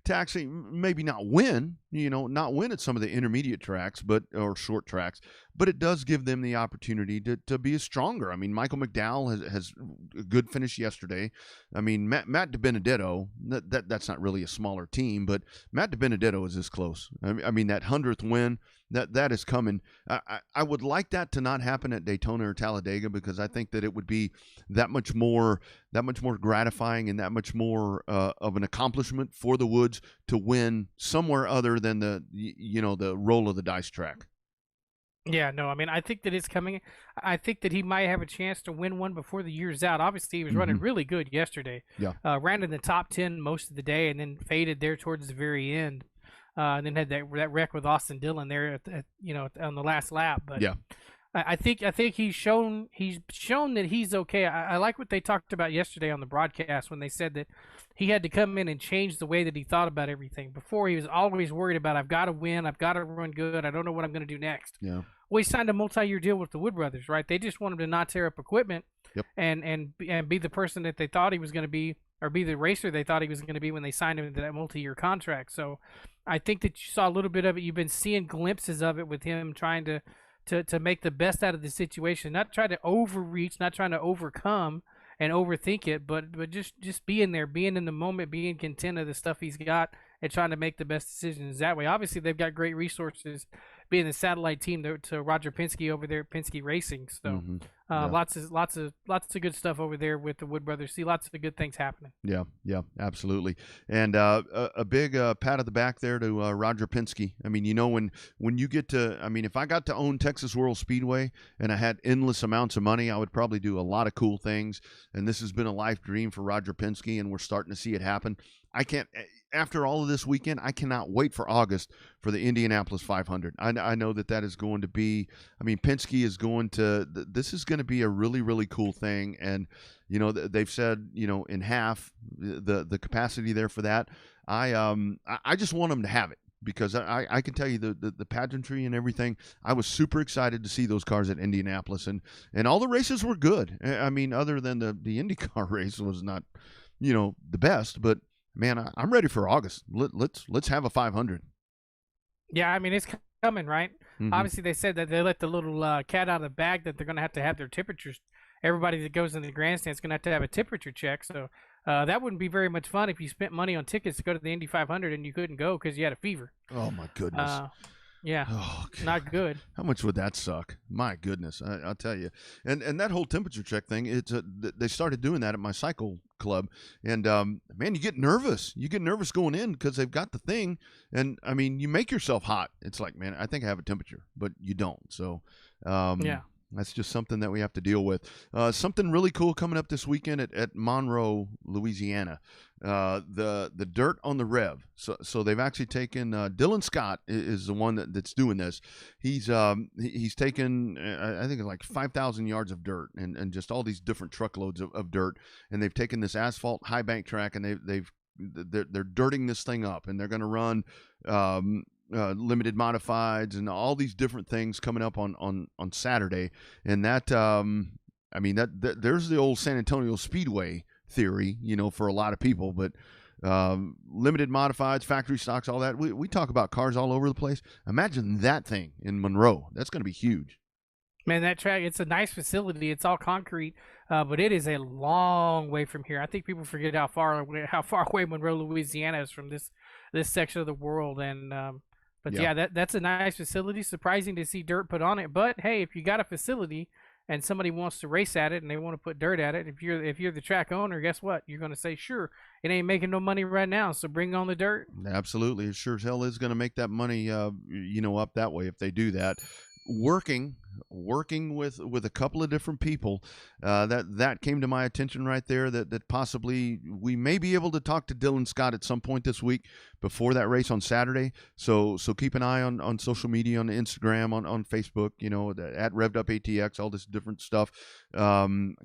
actually maybe not win at some of the intermediate tracks, or short tracks, but it does give them the opportunity to be stronger. I mean, Michael McDowell has a good finish yesterday. I mean, Matt DiBenedetto, that's not really a smaller team, but Matt DiBenedetto is this close. I mean, that 100th win, that is coming. I would like that to not happen at Daytona or Talladega, because I think that it would be that much more gratifying and that much more of an accomplishment for the Woods to win somewhere other than the roll of the dice track. Yeah, no, I mean, I think that it's coming. I think that he might have a chance to win one before the year's out. Obviously, he was running really good yesterday. Yeah. Ran in the top 10 most of the day, and then faded there towards the very end. And then had that wreck with Austin Dillon there on the last lap. But yeah, I think he's shown that he's okay. I like what they talked about yesterday on the broadcast when they said that he had to come in and change the way that he thought about everything. Before, he was always worried about, I've got to win, I've got to run good, I don't know what I'm going to do next. Yeah. Well, he signed a multi-year deal with the Wood Brothers, right? They just want him to not tear up equipment, Yep. and be the person that they thought he was going to be, or be the racer they thought he was going to be when they signed him to that multi-year contract. So I think that you saw a little bit of it. You've been seeing glimpses of it with him trying to make the best out of the situation, not try to overreach, not trying to overcome and overthink it, but just being there, being in the moment, being content of the stuff he's got, and trying to make the best decisions that way. Obviously, they've got great resources, being the satellite team to Roger Penske over there at Penske Racing. So lots of good stuff over there with the Wood Brothers. See lots of good things happening. Yeah, absolutely. And a big pat of the back there to Roger Penske. I mean, when you get to, I mean, if I got to own Texas World Speedway and I had endless amounts of money, I would probably do a lot of cool things. And this has been a life dream for Roger Penske, and we're starting to see it happen. After all of this weekend, I cannot wait for August for the Indianapolis 500. I know that is going to be, I mean, Penske is going to, this is going to be a really, really cool thing. And, they've said, in half the capacity there for that. I just want them to have it, because I can tell you the pageantry and everything. I was super excited to see those cars at Indianapolis, and all the races were good. I mean, other than the IndyCar race was not, the best, but man, I'm ready for August. Let's have a 500. Yeah, I mean, it's coming, right? Mm-hmm. Obviously, they said that they let the little cat out of the bag, that they're going to have their temperatures. Everybody that goes in the grandstand is going to have a temperature check. So that wouldn't be very much fun if you spent money on tickets to go to the Indy 500 and you couldn't go because you had a fever. Oh, my goodness. Yeah, not good. How much would that suck? My goodness, I'll tell you. And that whole temperature check thing, they started doing that at my cycle club. And, man, you get nervous. You get nervous going in because they've got the thing. And, I mean, you make yourself hot. It's like, man, I think I have a temperature, but you don't. So, yeah. That's just something that we have to deal with. Something really cool coming up this weekend at Monroe, Louisiana. The dirt on the Rev. So they've actually taken Dylan Scott is the one that's doing this. He's taken I think it's like 5,000 yards of dirt and just all these different truckloads of dirt, and they've taken this asphalt high bank track and they're dirting this thing up, and they're going to run limited modifieds and all these different things coming up on Saturday. And that I mean that there's the old San Antonio Speedway theory, for a lot of people, but limited modifieds, factory stocks, all that. We talk about cars all over the place. Imagine that thing in Monroe. That's going to be huge. Man, that track, it's a nice facility. It's all concrete, but it is a long way from here. I think people forget how far away Monroe, Louisiana is from this section of the world. And but yeah, that's a nice facility. Surprising to see dirt put on it. But hey, if you got a facility and somebody wants to race at it and they want to put dirt at it, if you're the track owner, guess what? You're going to say, sure, it ain't making no money right now, so bring on the dirt. Absolutely, it sure as hell is going to make that money, up that way if they do that. Working with a couple of different people, that came to my attention right there, that possibly we may be able to talk to Dylan Scott at some point this week before that race on Saturday. So keep an eye on social media, on Instagram, on Facebook, at Revved Up ATX, all this different stuff.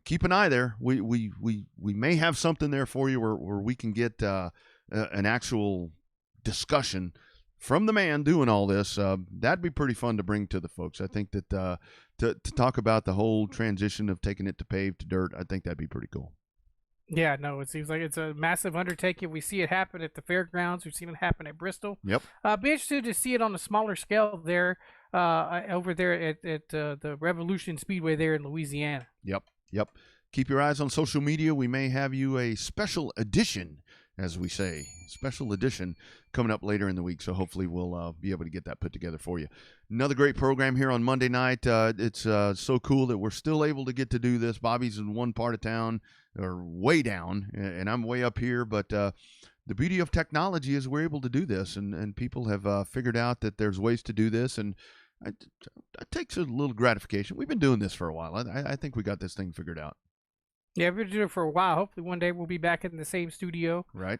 Keep an eye there. We may have something there for you where we can get an actual discussion from the man doing all this. That'd be pretty fun to bring to the folks. I think that to talk about the whole transition of taking it to paved to dirt, I think that'd be pretty cool. Yeah, no, it seems like it's a massive undertaking. We see it happen at the fairgrounds. We've seen it happen at Bristol. Yep. Be interested to see it on a smaller scale there, over there at the Revolution Speedway there in Louisiana. Yep. Keep your eyes on social media. We may have you a special edition, as we say, special edition coming up later in the week. So hopefully we'll be able to get that put together for you. Another great program here on Monday night. It's so cool that we're still able to get to do this. Bobby's in one part of town, or way down, and I'm way up here. But the beauty of technology is we're able to do this, and people have figured out that there's ways to do this, and it takes a little gratification. We've been doing this for a while. I think we got this thing figured out. Yeah, we've been doing it for a while. Hopefully one day we'll be back in the same studio. Right.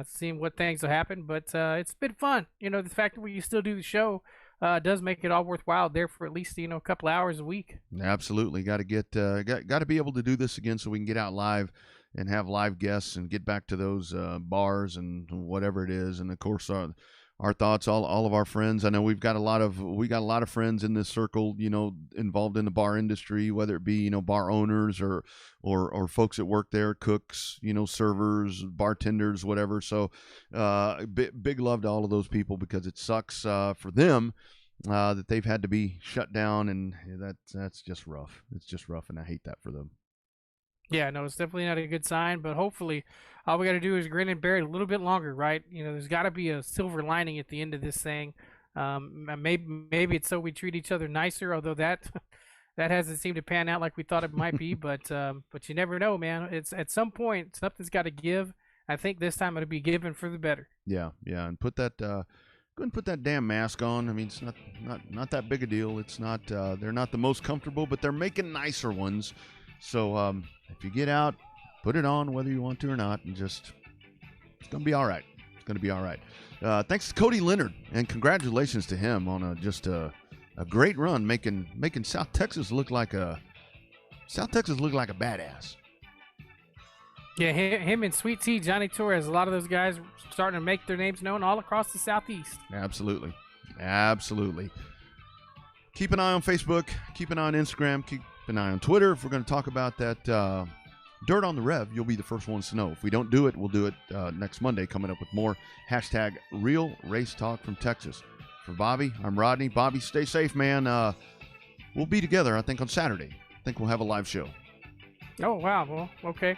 Seeing what things will happen. But it's been fun. The fact that we still do the show does make it all worthwhile there for at least, a couple hours a week. Absolutely. Got to be able to do this again so we can get out live and have live guests and get back to those bars and whatever it is. And, of course, our thoughts, all of our friends. I know we got a lot of friends in this circle, involved in the bar industry, whether it be, bar owners or folks that work there, cooks, servers, bartenders, whatever. So big love to all of those people, because it sucks for them that they've had to be shut down, and that's just rough. It's just rough, and I hate that for them. Yeah, no, it's definitely not a good sign, but hopefully all we got to do is grin and bear it a little bit longer, right? There's got to be a silver lining at the end of this thing. Maybe it's so we treat each other nicer, although that hasn't seemed to pan out like we thought it might be, but you never know, man. It's at some point something's got to give. I think this time it'll be given for the better. Yeah, and put that go and put that damn mask on. I mean, it's not that big a deal. It's not they're not the most comfortable, but they're making nicer ones. So if you get out, put it on whether you want to or not, and it's going to be all right. It's going to be all right. Thanks to Cody Leonard, and congratulations to him on a great run, making South Texas look like a badass. Yeah, him and Sweet Tea, Johnny Torres, a lot of those guys starting to make their names known all across the Southeast. Absolutely. Keep an eye on Facebook. Keep an eye on Instagram. Keep an eye on Twitter. If we're going to talk about that Dirt on the Rev, you'll be the first ones to know. If we don't do it, we'll do it next Monday, coming up with more #Real Race Talk from Texas. For Bobby, I'm Rodney. Bobby, stay safe, man. We'll be together, I think, on Saturday. I think we'll have a live show. Oh, wow. Well, okay.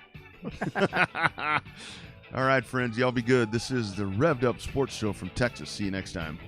All right, friends. Y'all be good. This is the Revved Up Sports Show from Texas. See you next time.